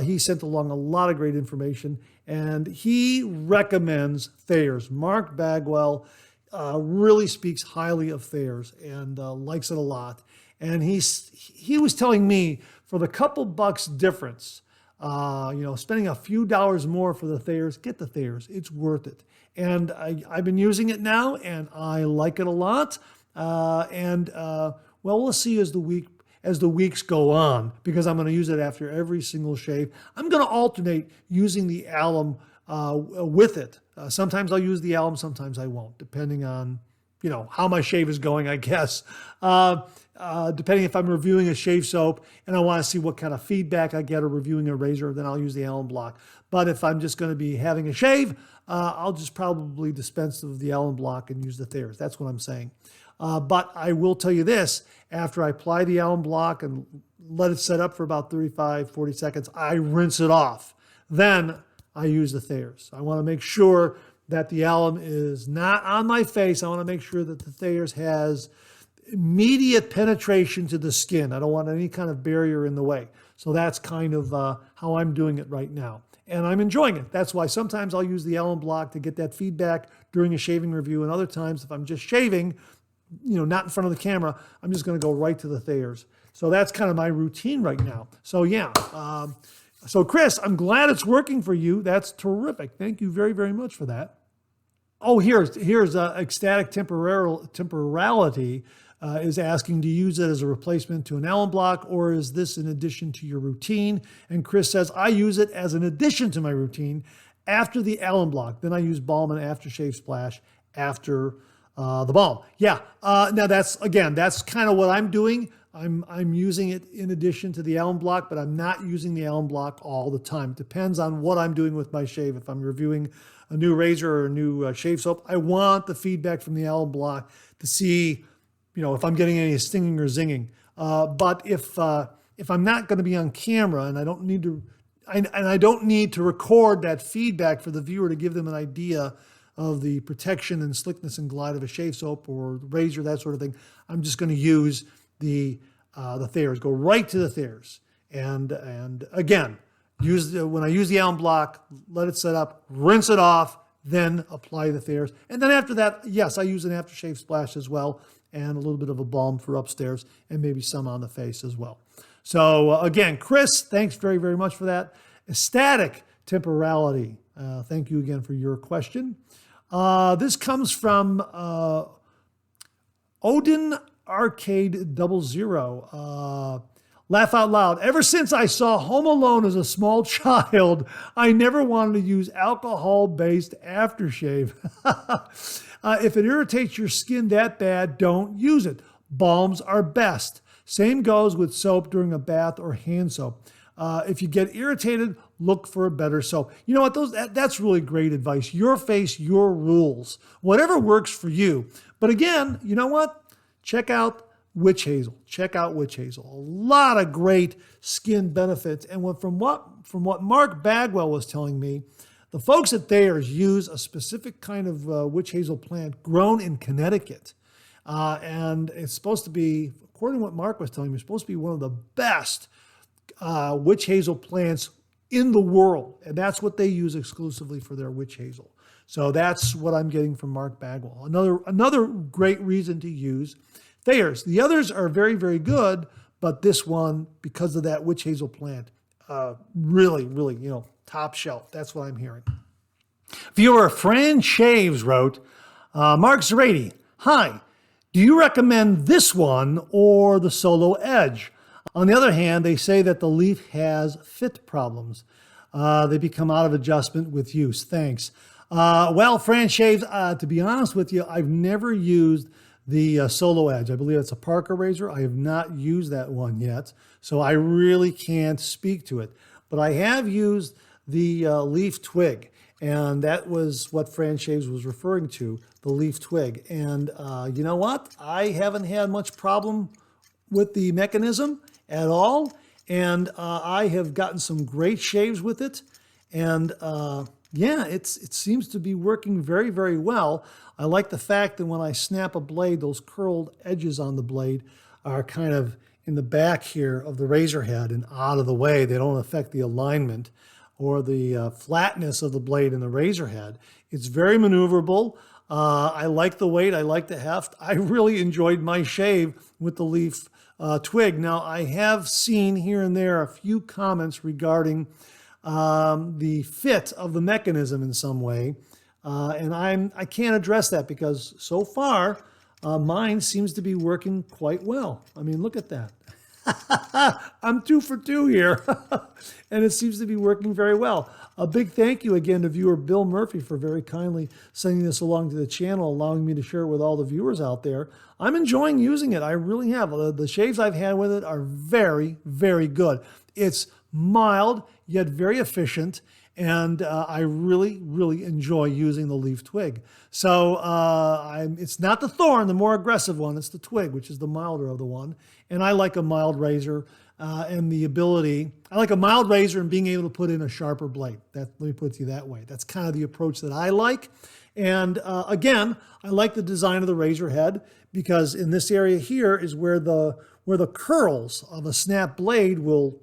He sent along a lot of great information, and he recommends Thayers. Mark Bagwell really speaks highly of Thayers and likes it a lot. And he was telling me for the couple bucks difference, spending a few dollars more for the Thayers, get the Thayers. It's worth it. And I've been using it now, and I like it a lot. Well, we'll see as the weeks go on, because I'm going to use it after every single shave. I'm going to alternate using the alum with it. Sometimes I'll use the alum, sometimes I won't, depending on how my shave is going, I guess. Depending if I'm reviewing a shave soap and I want to see what kind of feedback I get, or reviewing a razor, then I'll use the alum block. But if I'm just going to be having a shave, I'll just probably dispense of the alum block and use the Thayers. That's what I'm saying. But I will tell you this, after I apply the alum block and let it set up for about 35, 40 seconds, I rinse it off. Then I use the Thayers. I want to make sure that the alum is not on my face. I want to make sure that the Thayers has immediate penetration to the skin. I don't want any kind of barrier in the way. So that's kind of how I'm doing it right now. And I'm enjoying it. That's why sometimes I'll use the alum block to get that feedback during a shaving review. And other times, if I'm just shaving, not in front of the camera, I'm just going to go right to the Thayers. So that's kind of my routine right now. So yeah. So Chris, I'm glad it's working for you. That's terrific. Thank you very, very much for that. Oh, here's ecstatic temporality. is asking, do you use it as a replacement to an alum block, or is this in addition to your routine? And Chris says, I use it as an addition to my routine after the alum block. Then I use balm and aftershave splash after the balm. Yeah, now that's kind of what I'm doing. I'm using it in addition to the alum block, but I'm not using the alum block all the time. It depends on what I'm doing with my shave. If I'm reviewing a new razor or a new shave soap, I want the feedback from the alum block to see, if I'm getting any stinging or zinging. But if I'm not going to be on camera and I don't need to, I don't need to record that feedback for the viewer to give them an idea of the protection and slickness and glide of a shave soap or razor, that sort of thing, I'm just going to use the Thayers. Go right to the Thayers, and again, when I use the alum block, let it set up, rinse it off, then apply the Thayers, and then after that, yes, I use an aftershave splash as well, and a little bit of a balm for upstairs, and maybe some on the face as well. So again, Chris, thanks very, very much for that. Ecstatic temporality. Thank you again for your question. This comes from Odin Arcade 00. Laugh out loud. Ever since I saw Home Alone as a small child, I never wanted to use alcohol-based aftershave. If it irritates your skin that bad, don't use it. Balms are best. Same goes with soap during a bath or hand soap. If you get irritated, look for a better soap. You know what? That's really great advice. Your face, your rules. Whatever works for you. But again, you know what? Check out Witch Hazel. Check out Witch Hazel. A lot of great skin benefits. And from what Mark Bagwell was telling me, the folks at Thayers use a specific kind of Witch Hazel plant grown in Connecticut. And it's supposed to be, according to what Mark was telling me, it's supposed to be one of the best witch hazel plants in the world. And that's what they use exclusively for their witch hazel. So that's what I'm getting from Mark Bagwell. Another great reason to use Thayers. The others are very, very good, but this one, because of that witch hazel plant, really, really, top shelf. That's what I'm hearing. Viewer Fran Shaves wrote, Mark Zarady, hi, do you recommend this one or the Solo Edge? On the other hand, they say that the leaf has fit problems. They become out of adjustment with use. Thanks. Well, Fran Shaves, to be honest with you, I've never used the Solo Edge. I believe it's a Parker razor. I have not used that one yet, so I really can't speak to it. But I have used the leaf twig, and that was what Fran Shaves was referring to, the leaf twig. And you know what? I haven't had much problem with the mechanism at all, and I have gotten some great shaves with it, and yeah, it seems to be working very, very well. I like the fact that when I snap a blade, those curled edges on the blade are kind of in the back here of the razor head and out of the way. They don't affect the alignment or the flatness of the blade in the razor head. It's very maneuverable. I like the weight. I like the heft. I really enjoyed my shave with the leaf twig. Now, I have seen here and there a few comments regarding the fit of the mechanism in some way, and I can't address that because so far mine seems to be working quite well. I mean, look at that. I'm 2 for 2 here, and it seems to be working very well. A big thank you again to viewer Bill Murphy for very kindly sending this along to the channel, allowing me to share it with all the viewers out there. I'm enjoying using it. I really have. The shaves I've had with it are very, very good. It's mild, yet very efficient, and I really, really enjoy using the leaf twig. So it's not the thorn, the more aggressive one. It's the twig, which is the milder of the one. And I like a mild razor and the ability. I like a mild razor and being able to put in a sharper blade. Let me put it to you that way. That's kind of the approach that I like. And again, I like the design of the razor head because in this area here is where the curls of a snap blade will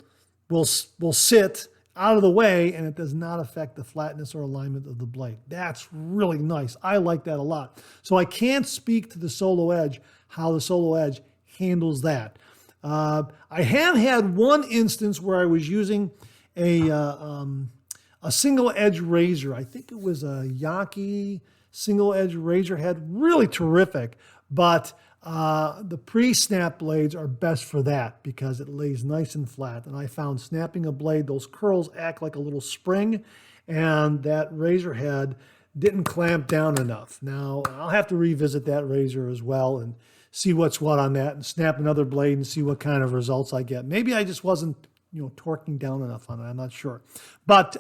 sit out of the way, and it does not affect the flatness or alignment of the blade. That's really nice. I like that a lot. So I can't speak to the Solo Edge, how the Solo Edge handles that. I have had one instance where I was using a single edge razor. I think it was a Yaki single edge razor head, really terrific. But The pre-snap blades are best for that because it lays nice and flat. And I found snapping a blade, those curls act like a little spring, and that razor head didn't clamp down enough. Now, I'll have to revisit that razor as well and see what's what on that and snap another blade and see what kind of results I get. Maybe I just wasn't, torquing down enough on it. I'm not sure. But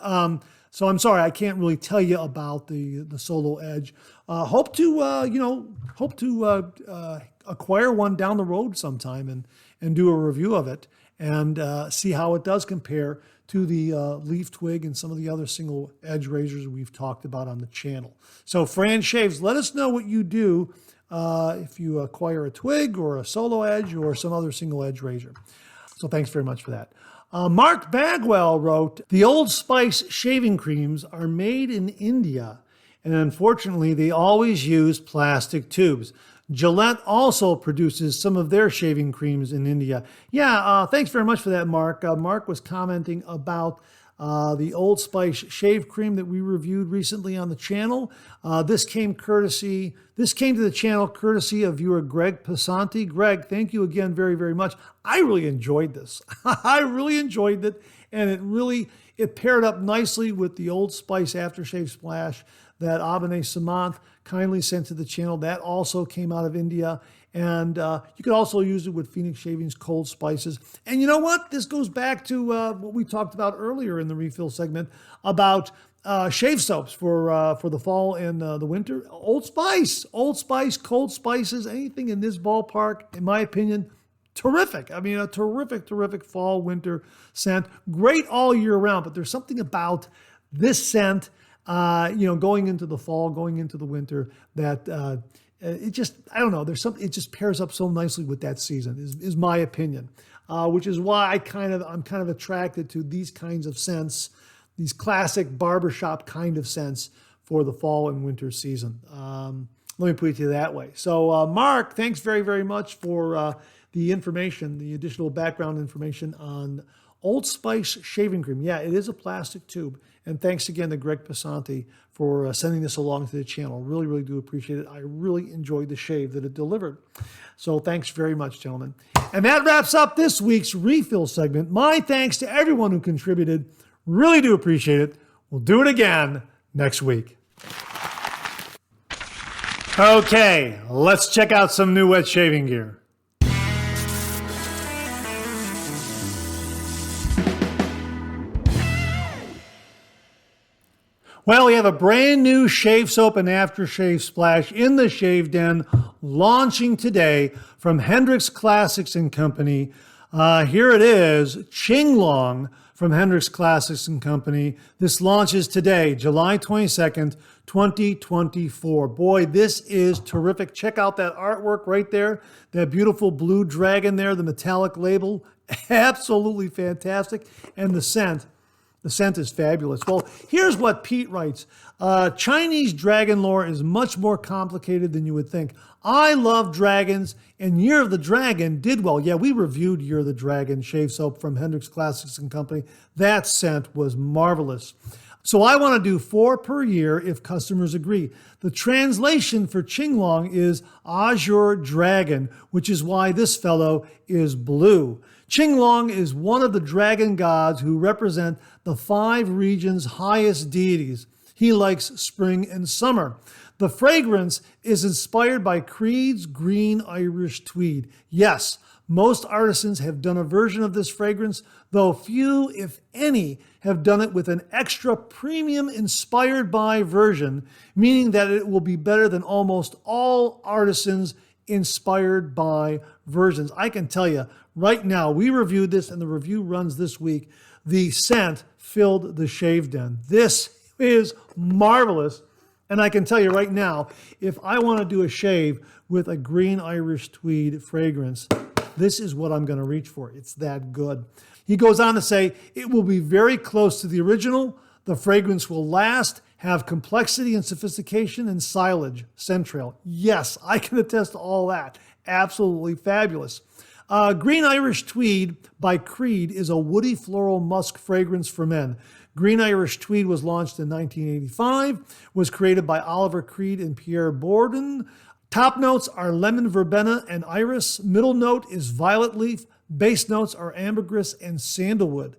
so I'm sorry, I can't really tell you about the Solo Edge. Hope to acquire one down the road sometime and do a review of it and see how it does compare to the leaf twig and some of the other single edge razors we've talked about on the channel. So Fran Shaves, let us know what you do if you acquire a twig or a Solo Edge or some other single edge razor. So thanks very much for that. Mark Bagwell wrote, the Old Spice shaving creams are made in India, and unfortunately they always use plastic tubes. Gillette also produces some of their shaving creams in India. Yeah, thanks very much for that, Mark. Mark was commenting about the Old Spice shave cream that we reviewed recently on the channel. This came to the channel courtesy of viewer Greg Pasanti. Greg, thank you again very, very much. I really enjoyed this. I really enjoyed it, and it paired up nicely with the Old Spice aftershave splash that Abhinay Samant kindly sent to the channel. That also came out of India. And you could also use it with Phoenix Shavings Cold Spices. And you know what? This goes back to what we talked about earlier in the refill segment about shave soaps for the fall and the winter. Old Spice, Cold Spices, anything in this ballpark, in my opinion, terrific. I mean, a terrific fall, winter scent. Great all year round, but there's something about this scent, going into the fall, going into the winter that it just, I don't know, it just pairs up so nicely with that season, is my opinion, which is why I'm kind of attracted to these kinds of scents, these classic barbershop kind of scents for the fall and winter season. Let me put it to you that way. So Mark, thanks very, very much for the information, the additional background information on Old Spice shaving cream. Yeah, it is a plastic tube. And thanks again to Greg Pasanti for sending this along to the channel. Really, really do appreciate it. I really enjoyed the shave that it delivered. So thanks very much, gentlemen. And that wraps up this week's refill segment. My thanks to everyone who contributed. Really do appreciate it. We'll do it again next week. Okay, let's check out some new wet shaving gear. Well, we have a brand new shave soap and aftershave splash in the Shave Den launching today from Hendrix Classics and Company. Here it is, Chinglong from Hendrix Classics and Company. This launches today, July 22nd, 2024. Boy, this is terrific. Check out that artwork right there, that beautiful blue dragon there, the metallic label. Absolutely fantastic. And the scent is fabulous. Well, here's what Pete writes. Chinese dragon lore is much more complicated than you would think. I love dragons, and Year of the Dragon did well. Yeah, we reviewed Year of the Dragon shave soap from Hendrix Classics and Company. That scent was marvelous. So I want to do 4 per year if customers agree. The translation for Chinglong is Azure Dragon, which is why this fellow is blue. Chinglong is one of the dragon gods who represent the 5 regions' highest deities. He likes spring and summer. The fragrance is inspired by Creed's Green Irish Tweed. Yes, most artisans have done a version of this fragrance, though few, if any, have done it with an extra premium inspired by version, meaning that it will be better than almost all artisans inspired by versions. I can tell you right now, we reviewed this and the review runs this week. The scent filled the Shave Den. This is marvelous. And I can tell you right now, if I want to do a shave with a Green Irish Tweed fragrance, this is what I'm going to reach for. It's that good. He goes on to say, it will be very close to the original. The fragrance will last, have complexity and sophistication and silage, central. Yes, I can attest to all that. Absolutely fabulous. Green Irish Tweed by Creed is a woody floral musk fragrance for men. Green Irish Tweed was launched in 1985, was created by Oliver Creed and Pierre Bourdon. Top notes are lemon verbena and iris. Middle note is violet leaf. Base notes are ambergris and sandalwood.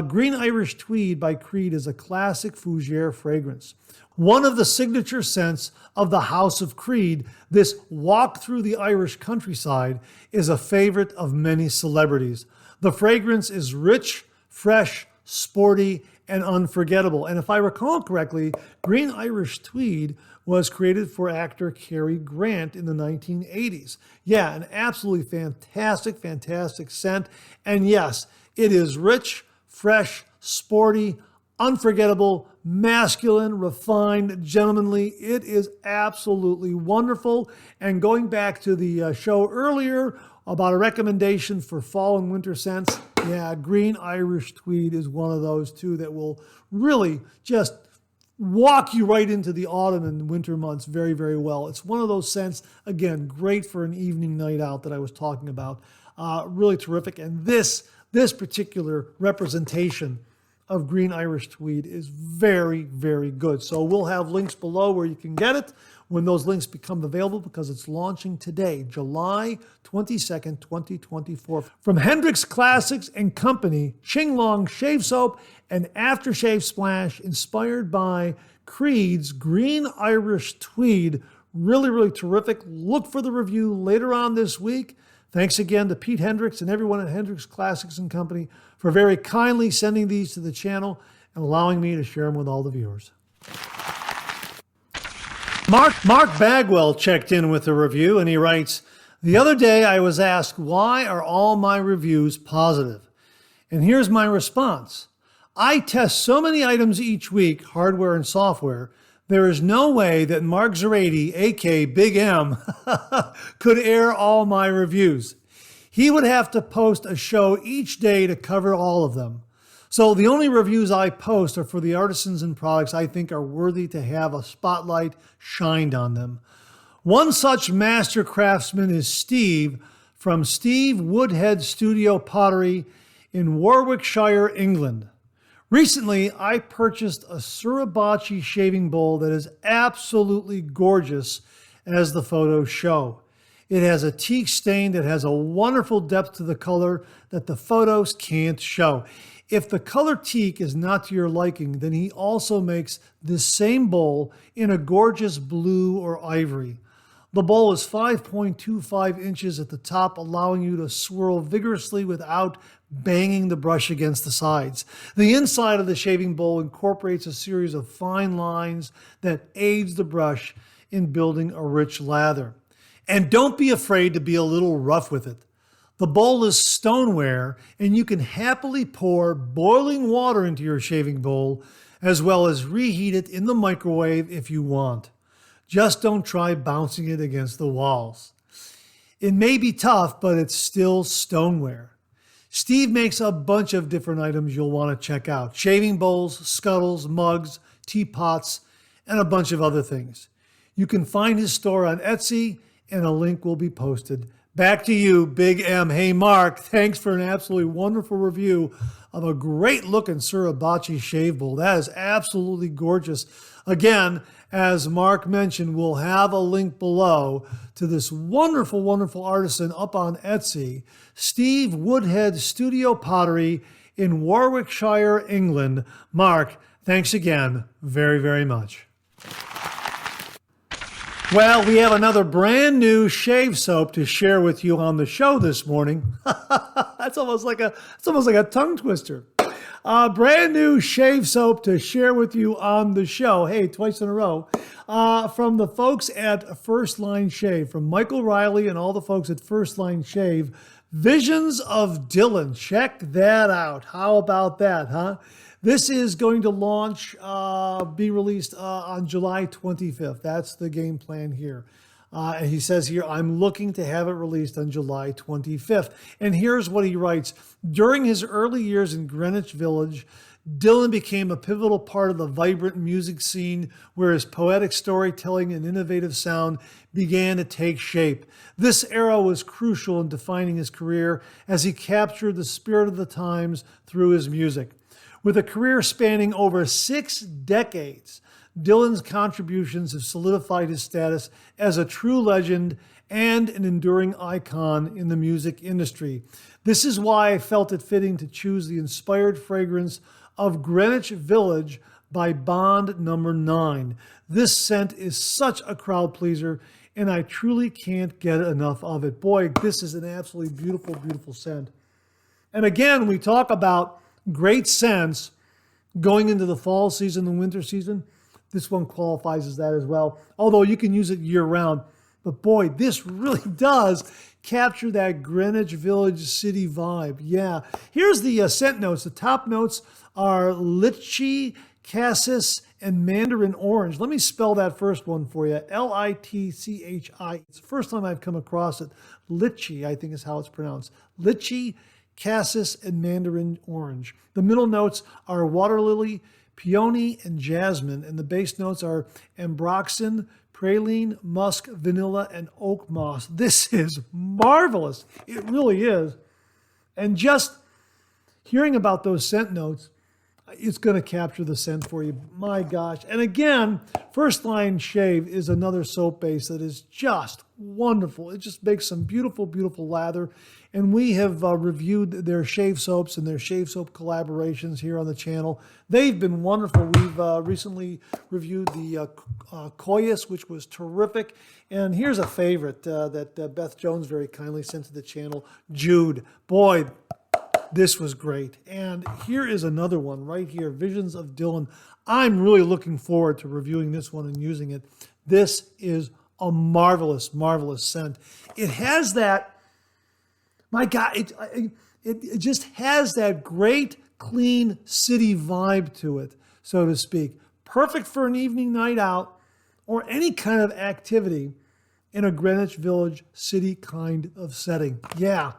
Green Irish Tweed by Creed is a classic fougere fragrance. One of the signature scents of the House of Creed, this walk through the Irish countryside is a favorite of many celebrities. The fragrance is rich, fresh, sporty, and unforgettable. And if I recall correctly, Green Irish Tweed was created for actor Cary Grant in the 1980s. Yeah, an absolutely fantastic, fantastic scent. And yes, it is rich, fresh, sporty, unforgettable, masculine, refined, gentlemanly. It is absolutely wonderful. And going back to the show earlier about a recommendation for fall and winter scents, yeah, Green Irish Tweed is one of those too that will really just walk you right into the autumn and winter months very, very well. It's one of those scents, again, great for an evening night out that I was talking about. Really terrific. And this particular representation of Green Irish Tweed is very, very good. So we'll have links below where you can get it when those links become available, because it's launching today, July 22nd, 2024. From Hendrix Classics and Company, Chinglong Shave Soap and Aftershave Splash, inspired by Creed's Green Irish Tweed. Really, really terrific. Look for the review later on this week. Thanks again to Pete Hendricks and everyone at Hendrix Classics and Company for very kindly sending these to the channel and allowing me to share them with all the viewers. Mark Bagwell checked in with a review, and he writes, "The other day I was asked, why are all my reviews positive? And here's my response. I test so many items each week, hardware and software, there is no way that Mark Zarady, aka Big M, could air all my reviews. He would have to post a show each day to cover all of them. So the only reviews I post are for the artisans and products I think are worthy to have a spotlight shined on them. One such master craftsman is Steve from Steve Woodhead Studio Pottery in Warwickshire, England. Recently, I purchased a Suribachi shaving bowl that is absolutely gorgeous, as the photos show. It has a teak stain that has a wonderful depth to the color that the photos can't show. If the color teak is not to your liking, then he also makes this same bowl in a gorgeous blue or ivory. The bowl is 5.25 inches at the top, allowing you to swirl vigorously without banging the brush against the sides. The inside of the shaving bowl incorporates a series of fine lines that aids the brush in building a rich lather. And don't be afraid to be a little rough with it. The bowl is stoneware, and you can happily pour boiling water into your shaving bowl, as well as reheat it in the microwave if you want. Just don't try bouncing it against the walls. It may be tough, but it's still stoneware. Steve makes a bunch of different items you'll want to check out. Shaving bowls, scuttles, mugs, teapots, and a bunch of other things. You can find his store on Etsy, and a link will be posted. Back to you, Big M. Hey, Mark, thanks for an absolutely wonderful review of a great-looking Suribachi shave bowl. That is absolutely gorgeous. Again, as Mark mentioned, we'll have a link below to this wonderful, wonderful artisan up on Etsy, Steve Woodhead Studio Pottery in Warwickshire, England. Mark, thanks again very, very much. Well, we have another brand new shave soap to share with you on the show this morning. It's almost like a tongue twister. Brand new shave soap to share with you on the show. Hey, twice in a row. From the folks at First Line Shave, from Michael Riley and all the folks at First Line Shave. Visions of Dylan. Check that out. How about that, huh? This is going to launch, be released on July 25th. That's the game plan here. And he says here, I'm looking to have it released on July 25th. And here's what he writes. During his early years in Greenwich Village, Dylan became a pivotal part of the vibrant music scene where his poetic storytelling and innovative sound began to take shape. This era was crucial in defining his career as he captured the spirit of the times through his music. With a career spanning over 6 decades, Dylan's contributions have solidified his status as a true legend and an enduring icon in the music industry. This is why I felt it fitting to choose the inspired fragrance of Greenwich Village by Bond Number 9. This scent is such a crowd pleaser, and I truly can't get enough of it. Boy, this is an absolutely beautiful, beautiful scent. And again, we talk about great scents going into the fall season and winter season. This one qualifies as that as well, although you can use it year-round. But boy, this really does capture that Greenwich Village city vibe. Yeah. Here's the scent notes. The top notes are lychee, cassis, and mandarin orange. Let me spell that first one for you. Litchi. It's the first time I've come across it. Lychee, I think is how it's pronounced. Lychee, cassis, and mandarin orange. The middle notes are water lily, peony, and jasmine. And the base notes are ambroxan, praline, musk, vanilla, and oak moss. This is marvelous. It really is. And just hearing about those scent notes, it's going to capture the scent for you. My gosh. And again, First Line Shave is another soap base that is just wonderful. It just makes some beautiful, beautiful lather. And we have reviewed their shave soaps and their shave soap collaborations here on the channel. They've been wonderful. We've recently reviewed the Koyas, which was terrific. And here's a favorite that Beth Jones very kindly sent to the channel, Jude. Boy, this was great. And here is another one right here, Visions of Dylan. I'm really looking forward to reviewing this one and using it. This is a marvelous, marvelous scent. It has that, my God, it just has that great, clean city vibe to it, so to speak. Perfect for an evening night out or any kind of activity in a Greenwich Village city kind of setting. Yeah.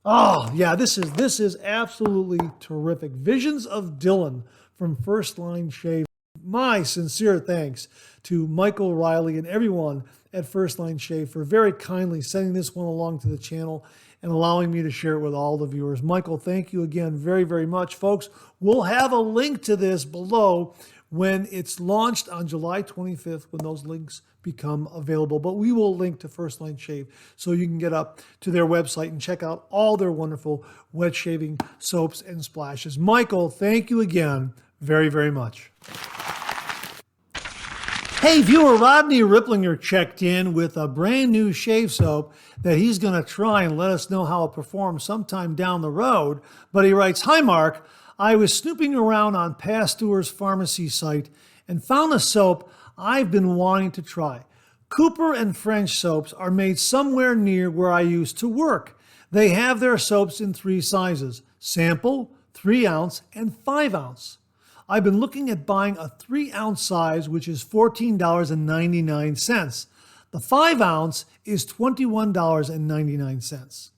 Oh, yeah, this is absolutely terrific. Visions of Dylan from First Line Shave. My sincere thanks to Michael Riley and everyone at First Line Shave for very kindly sending this one along to the channel and allowing me to share it with all the viewers. Michael, thank you again very, very much. Folks, we'll have a link to this below when it's launched on July 25th, when those links become available. But we will link to First Line Shave so you can get up to their website and check out all their wonderful wet shaving soaps and splashes. Michael, thank you again very, very much. Hey, viewer, Rodney Ripplinger checked in with a brand new shave soap that he's going to try and let us know how it performs sometime down the road. But he writes, "Hi, Mark. I was snooping around on Pasteur's pharmacy site and found a soap I've been wanting to try. Cooper and French soaps are made somewhere near where I used to work. They have their soaps in 3 sizes, sample, 3 ounce, and 5 ounce. I've been looking at buying a 3 ounce size, which is $14.99. The 5 ounce is $21.99.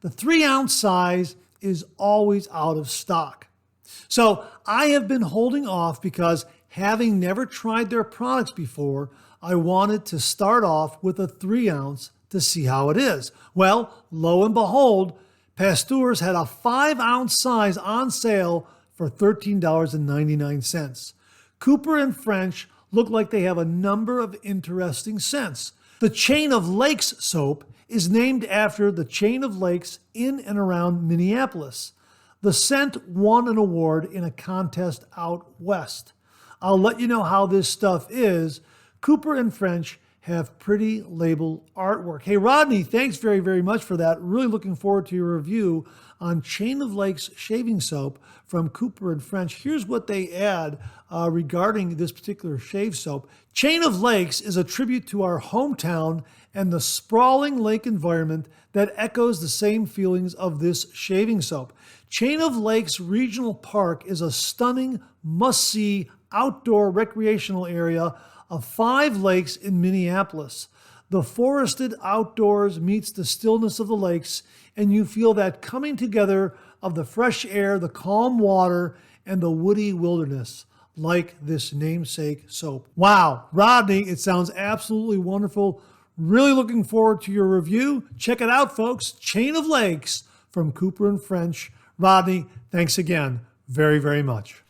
The 3 ounce size is always out of stock. So I have been holding off because, having never tried their products before, I wanted to start off with a 3 ounce to see how it is. Well, lo and behold, Pasteur's had a 5 ounce size on sale for $13.99. Cooper and French look like they have a number of interesting scents. The Chain of Lakes soap is named after the chain of lakes in and around Minneapolis. The scent won an award in a contest out west. I'll let you know how this stuff is. Cooper and French have pretty label artwork." Hey, Rodney, thanks very, very much for that. Really looking forward to your review on Chain of Lakes shaving soap from Cooper and French. Here's what they add regarding this particular shave soap. Chain of Lakes is a tribute to our hometown and the sprawling lake environment that echoes the same feelings of this shaving soap. Chain of Lakes Regional Park is a stunning, must-see outdoor recreational area of 5 lakes in Minneapolis. The forested outdoors meets the stillness of the lakes, and you feel that coming together of the fresh air, the calm water, and the woody wilderness, like this namesake soap. Wow, Rodney, it sounds absolutely wonderful. Really looking forward to your review. Check it out, folks. Chain of Lakes from Cooper and French. Rodney, thanks again very, very much.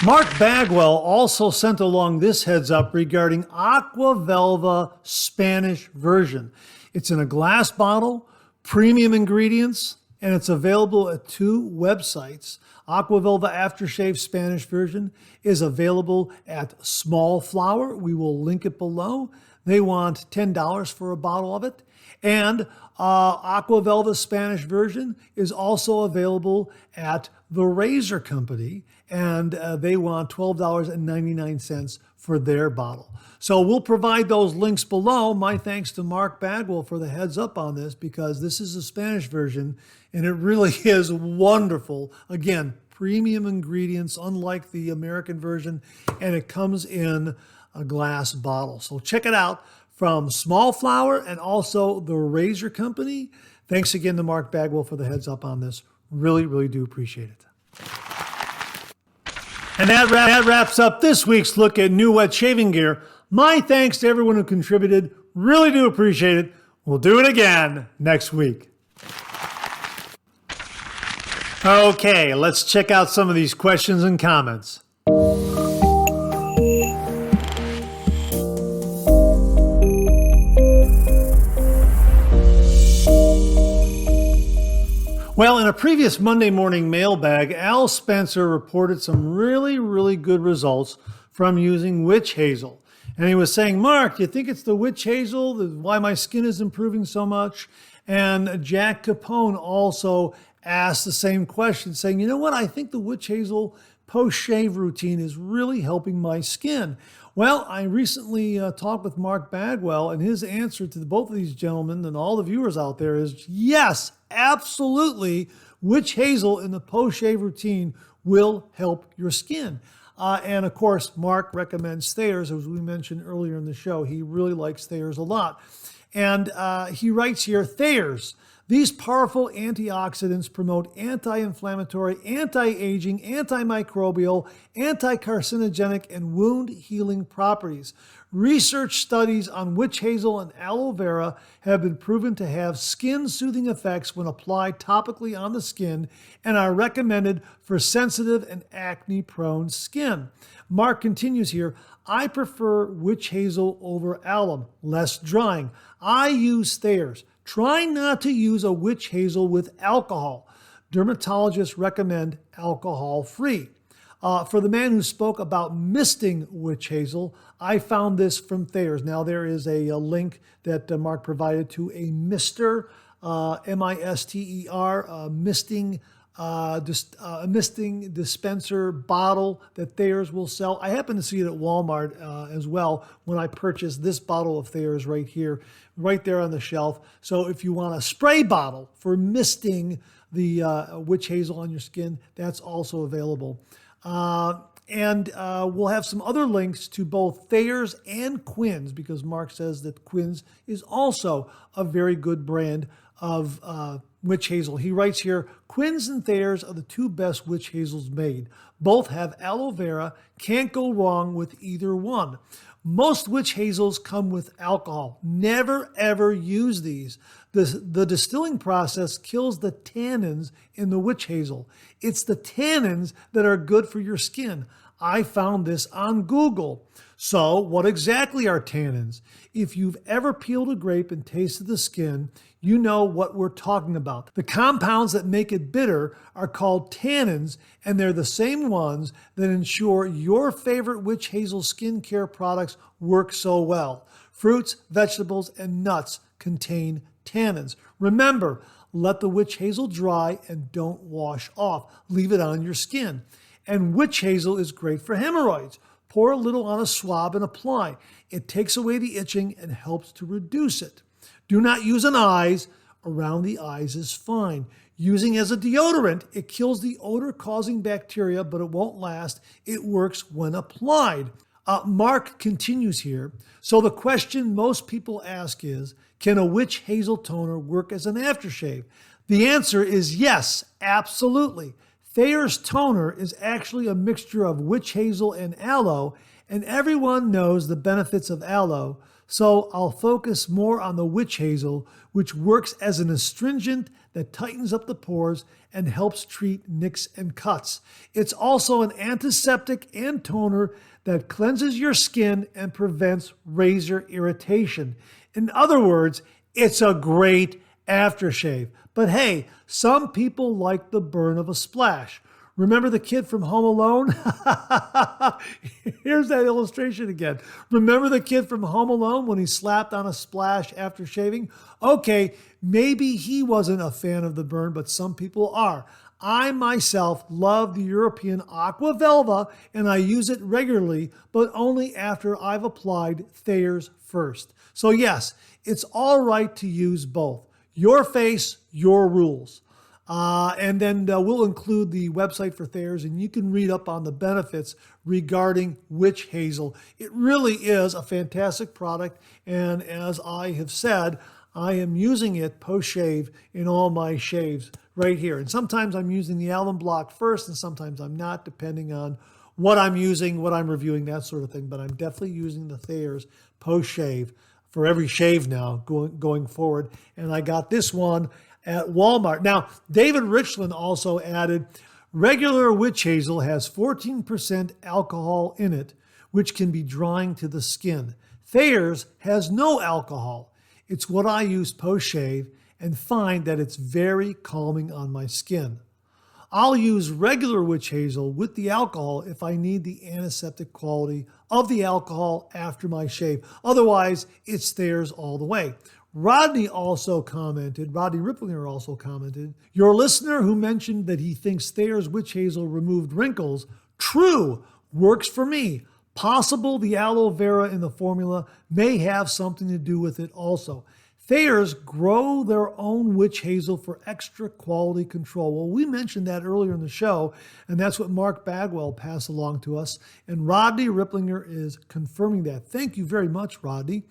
Mark Bagwell also sent along this heads up regarding Aqua Velva Spanish version. It's in a glass bottle, premium ingredients, and it's available at 2 websites. Aqua Velva Aftershave Spanish version is available at Small Flower. We will link it below. They want $10 for a bottle of it. And Aqua Velva Spanish version is also available at The Razor Company, and they want $12.99 for their bottle. So we'll provide those links below. My thanks to Mark Bagwell for the heads up on this, because this is a Spanish version, and it really is wonderful. Again, premium ingredients, unlike the American version, and it comes in a glass bottle. So check it out from Small Flower and also The Razor Company. Thanks again to Mark Bagwell for the heads up on this. Really, really do appreciate it. And that wraps up this week's look at new wet shaving gear. My thanks to everyone who contributed. Really do appreciate it. We'll do it again next week. Okay, let's check out some of these questions and comments. Well, in a previous Monday morning mailbag, Al Spencer reported some really, really good results from using witch hazel. And he was saying, Mark, do you think it's the witch hazel, why my skin is improving so much? And Jack Capone also asked the same question, saying, you know what, I think the witch hazel post-shave routine is really helping my skin. Well, I recently talked with Mark Bagwell, and his answer to both of these gentlemen and all the viewers out there is yes, absolutely. Witch hazel in the post-shave routine will help your skin. And of course, Mark recommends Thayers, as we mentioned earlier in the show. He really likes Thayers a lot. And he writes here, Thayers. These powerful antioxidants promote anti-inflammatory, anti-aging, antimicrobial, anti-carcinogenic, and wound healing properties. Research studies on witch hazel and aloe vera have been proven to have skin-soothing effects when applied topically on the skin and are recommended for sensitive and acne-prone skin. Mark continues here, I prefer witch hazel over alum, less drying. I use Thayers. Try not to use a witch hazel with alcohol. Dermatologists recommend alcohol-free. For the man who spoke about misting witch hazel, I found this from Thayers. Now, there is a link that Mark provided to a mister, M-I-S-T-E-R, misting dispenser bottle that Thayers will sell. I happen to see it at Walmart as well when I purchased this bottle of Thayers right here, right there on the shelf. So if you want a spray bottle for misting the witch hazel on your skin, that's also available. And we'll have some other links to both Thayers and Quinn's, because Mark says that Quinn's is also a very good brand of witch hazel. He writes here, Quinn's and Thayers are the 2 best witch hazels made. Both have aloe vera. Can't go wrong with either one. Most witch hazels come with alcohol. Never, ever use these. The distilling process kills the tannins in the witch hazel. It's the tannins that are good for your skin. I found this on Google. So what exactly are tannins? If you've ever peeled a grape and tasted the skin, you know what we're talking about. The compounds that make it bitter are called tannins, and they're the same ones that ensure your favorite witch hazel skincare products work so well. Fruits, vegetables, and nuts contain tannins. Remember, let the witch hazel dry and don't wash off. Leave it on your skin. And witch hazel is great for hemorrhoids. Pour a little on a swab and apply. It takes away the itching and helps to reduce it. Do not use on eyes. Around the eyes is fine. Using as a deodorant, it kills the odor-causing bacteria, but it won't last. It works when applied. Mark continues here. So the question most people ask is, can a witch hazel toner work as an aftershave? The answer is yes, absolutely. Thayers toner is actually a mixture of witch hazel and aloe, and everyone knows the benefits of aloe, So I'll focus more on the witch hazel, which works as an astringent that tightens up the pores and helps treat nicks and cuts. It's also an antiseptic and toner that cleanses your skin and prevents razor irritation. In other words, it's a great aftershave. But hey, some people like the burn of a splash. Remember the kid from Home Alone? Here's that illustration again. Remember the kid from Home Alone when he slapped on a splash after shaving? Okay, maybe he wasn't a fan of the burn, but some people are. I myself love the European Aqua Velva, and I use it regularly, but only after I've applied Thayers first. So yes, it's all right to use both. Your face, your rules. And then we'll include the website for Thayers, and you can read up on the benefits regarding witch hazel. It really is a fantastic product, and as I have said, I am using it post-shave in all my shaves right here. And sometimes I'm using the alum block first, and sometimes I'm not, depending on what I'm using, what I'm reviewing, that sort of thing. But I'm definitely using the Thayers post-shave for every shave now going forward. And I got this one at Walmart. Now, David Richland also added, regular witch hazel has 14% alcohol in it, which can be drying to the skin. Thayers has no alcohol. It's what I use post-shave and find that it's very calming on my skin. I'll use regular witch hazel with the alcohol if I need the antiseptic quality of the alcohol after my shave. Otherwise, it's Thayers all the way. Rodney Ripplinger also commented, your listener who mentioned that he thinks Thayers witch hazel removed wrinkles, true, works for me. Possible the aloe vera in the formula may have something to do with it also. Thayers grow their own witch hazel for extra quality control. Well, we mentioned that earlier in the show, and that's what Mark Bagwell passed along to us. And Rodney Ripplinger is confirming that. Thank you very much, Rodney.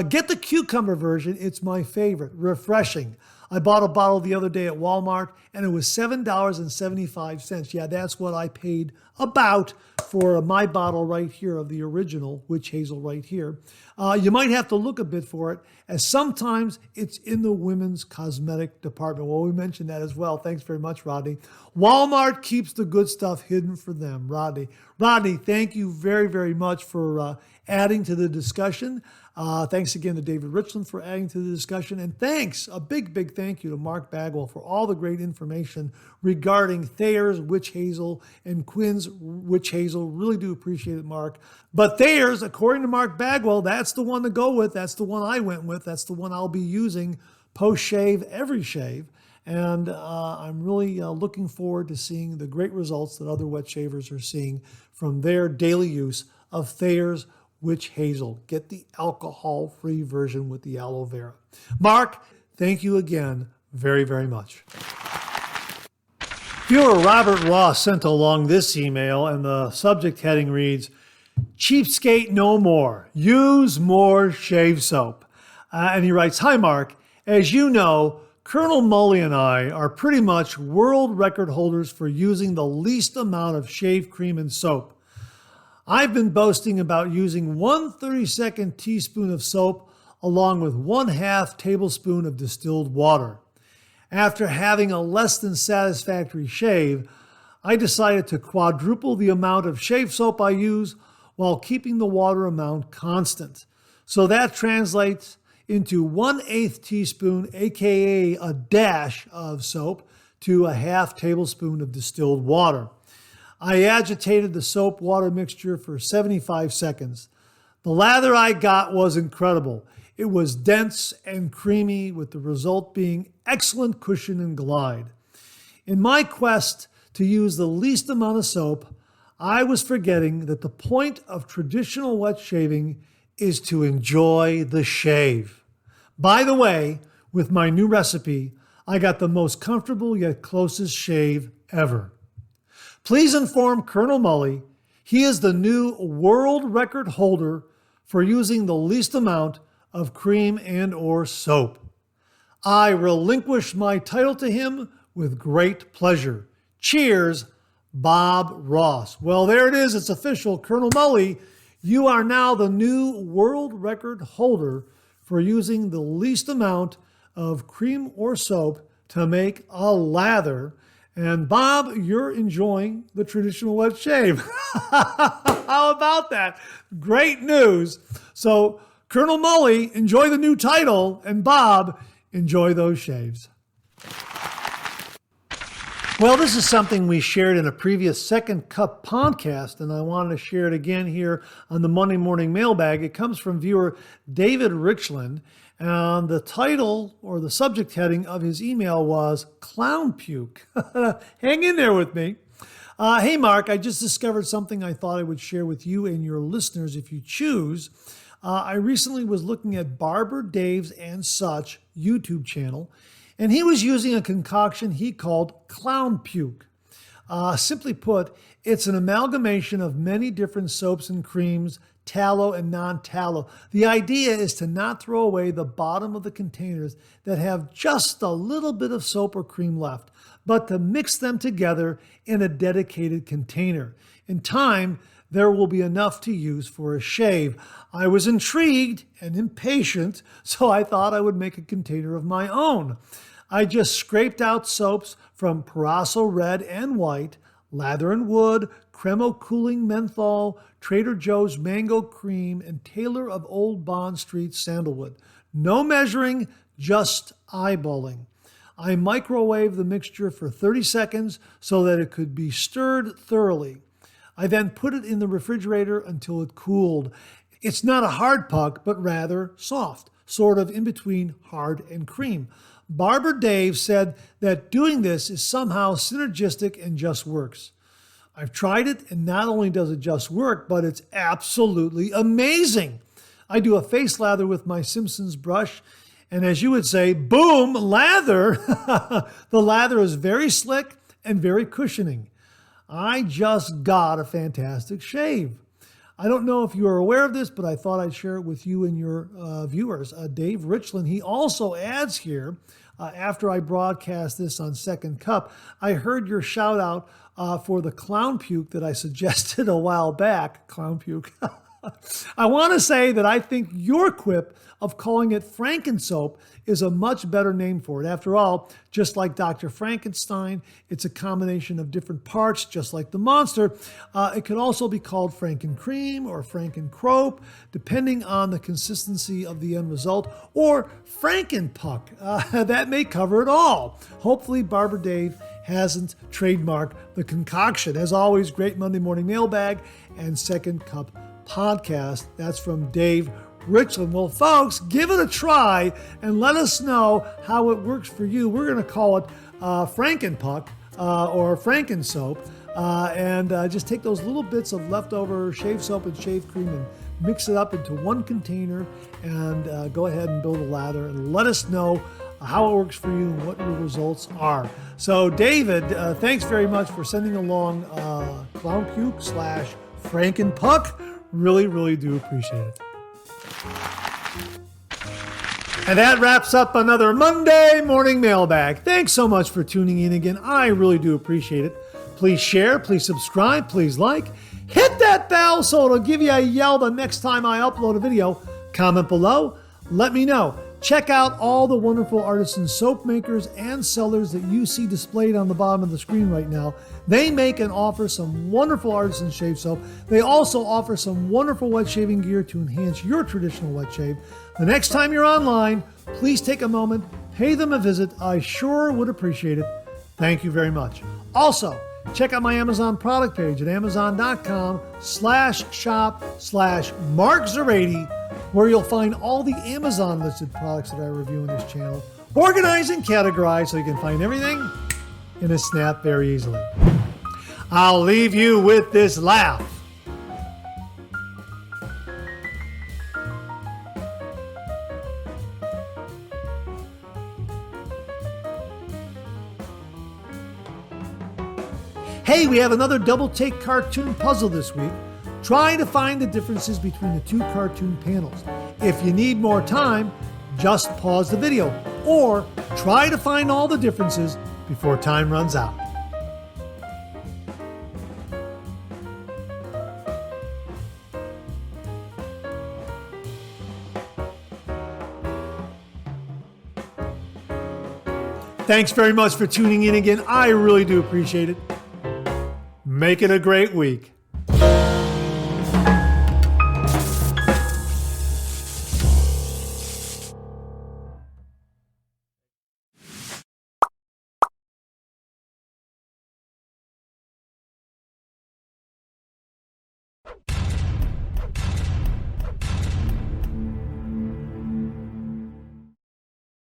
Get the cucumber version. It's my favorite. Refreshing. I bought a bottle the other day at Walmart, and it was $7.75. Yeah, that's what I paid about for my bottle right here of the original witch hazel right here. You might have to look a bit for it, as sometimes it's in the women's cosmetic department. Well, we mentioned that as well. Thanks very much, Rodney. Walmart keeps the good stuff hidden for them, Rodney. Rodney, thank you very, very much for adding to the discussion. Thanks again to David Richland for adding to the discussion. And thanks, a big, big thank you to Mark Bagwell for all the great information regarding Thayers witch hazel and Quinn's witch hazel. Really do appreciate it, Mark. But Thayers, according to Mark Bagwell, that's the one to go with. That's the one I went with. That's the one I'll be using post-shave, every shave. And I'm really looking forward to seeing the great results that other wet shavers are seeing from their daily use of Thayers witch hazel. Get the alcohol-free version with the aloe vera. Mark, thank you again very, very much. Viewer Robert Ross sent along this email, and the subject heading reads, Cheapskate No More. Use more shave soap. And he writes, hi, Mark. As you know, Colonel Mully and I are pretty much world record holders for using the least amount of shave cream and soap. I've been boasting about using 1/32 teaspoon of soap along with 1/2 tablespoon of distilled water. After having a less than satisfactory shave, I decided to quadruple the amount of shave soap I use while keeping the water amount constant. So that translates into 1/8 teaspoon, aka a dash of soap, to a 1/2 tablespoon of distilled water. I agitated the soap water mixture for 75 seconds. The lather I got was incredible. It was dense and creamy, with the result being excellent cushion and glide. In my quest to use the least amount of soap, I was forgetting that the point of traditional wet shaving is to enjoy the shave. By the way, with my new recipe, I got the most comfortable yet closest shave ever. Please inform Colonel Mully he is the new world record holder for using the least amount of cream and or soap. I relinquish my title to him with great pleasure. Cheers, Bob Ross. Well, there it is. It's official. Colonel Mully, You are now the new world record holder for using the least amount of cream or soap to make a lather. And Bob, you're enjoying the traditional wet shave. How about that? Great news. So Colonel Mully, enjoy the new title, and Bob, enjoy those shaves. Well, this is something we shared in a previous Second Cup podcast, and I wanted to share it again here on the Monday Morning Mailbag. It comes from viewer David Richland, and the title or the subject heading of his email was Clownpuke. Hang in there with me. Hey, Mark, I just discovered something I thought I would share with you and your listeners if you choose. I recently was looking at Barber Dave's and Such YouTube channel, and he was using a concoction he called Clownpuke. Simply put, it's an amalgamation of many different soaps and creams, tallow and non-tallow. The idea is to not throw away the bottom of the containers that have just a little bit of soap or cream left, but to mix them together in a dedicated container. In time, there will be enough to use for a shave. I was intrigued and impatient, so I thought I would make a container of my own. I just scraped out soaps from Parasso Red and White, Lather and Wood, Cremo Cooling Menthol, Trader Joe's Mango Cream, and Taylor of Old Bond Street Sandalwood. No measuring, just eyeballing. I microwaved the mixture for 30 seconds so that it could be stirred thoroughly. I then put it in the refrigerator until it cooled. It's not a hard puck, but rather soft, sort of in between hard and cream. Barber Dave said that doing this is somehow synergistic and just works. I've tried it, and not only does it just work, but it's absolutely amazing. I do a face lather with my Simpsons brush, and as you would say, boom, lather. The lather is very slick and very cushioning. I just got a fantastic shave. I don't know if you are aware of this, but I thought I'd share it with you and your viewers. Dave Richland, he also adds here, after I broadcast this on Second Cup, I heard your shout out for the Clownpuke that I suggested a while back. Clownpuke. I want to say that I think your quip of calling it Frankensoap is a much better name for it. After all, just like Dr. Frankenstein, it's a combination of different parts, just like the monster. It could also be called Frankencream or Frankencrope, depending on the consistency of the end result, or Frankenpuck. That may cover it all. Hopefully, Barber Dave hasn't trademarked the concoction. As always, great Monday Morning Mailbag and Second Cup podcast. That's from Dave Richland. Well, folks, give it a try and let us know how it works for you. We're going to call it Frankenpuck or Frankensoap, and just take those little bits of leftover shave soap and shave cream and mix it up into one container and go ahead and build a lather and let us know how it works for you and what your results are. So, David, thanks very much for sending along Clownpuke / Frankenpuck. Really, really do appreciate it. And that wraps up another Monday Morning Mailbag. Thanks so much for tuning in again. I really do appreciate it. Please share, please subscribe, please like. Hit that bell so it'll give you a yell the next time I upload a video. Comment below. Let me know. Check out all the wonderful artisan soap makers and sellers that you see displayed on the bottom of the screen right now. They make and offer some wonderful artisan shave soap. They also offer some wonderful wet shaving gear to enhance your traditional wet shave. The next time you're online, please take a moment, pay them a visit. I sure would appreciate it. Thank you very much. Also, check out my Amazon product page at amazon.com/shop/Mark Zarady, where you'll find all the Amazon listed products that I review in this channel, organized and categorized so you can find everything in a snap very easily. I'll leave you with this laugh. Hey, we have another double take cartoon puzzle this week. Try to find the differences between the two cartoon panels. If you need more time, just pause the video or try to find all the differences before time runs out. Thanks very much for tuning in again. I really do appreciate it. Make it a great week.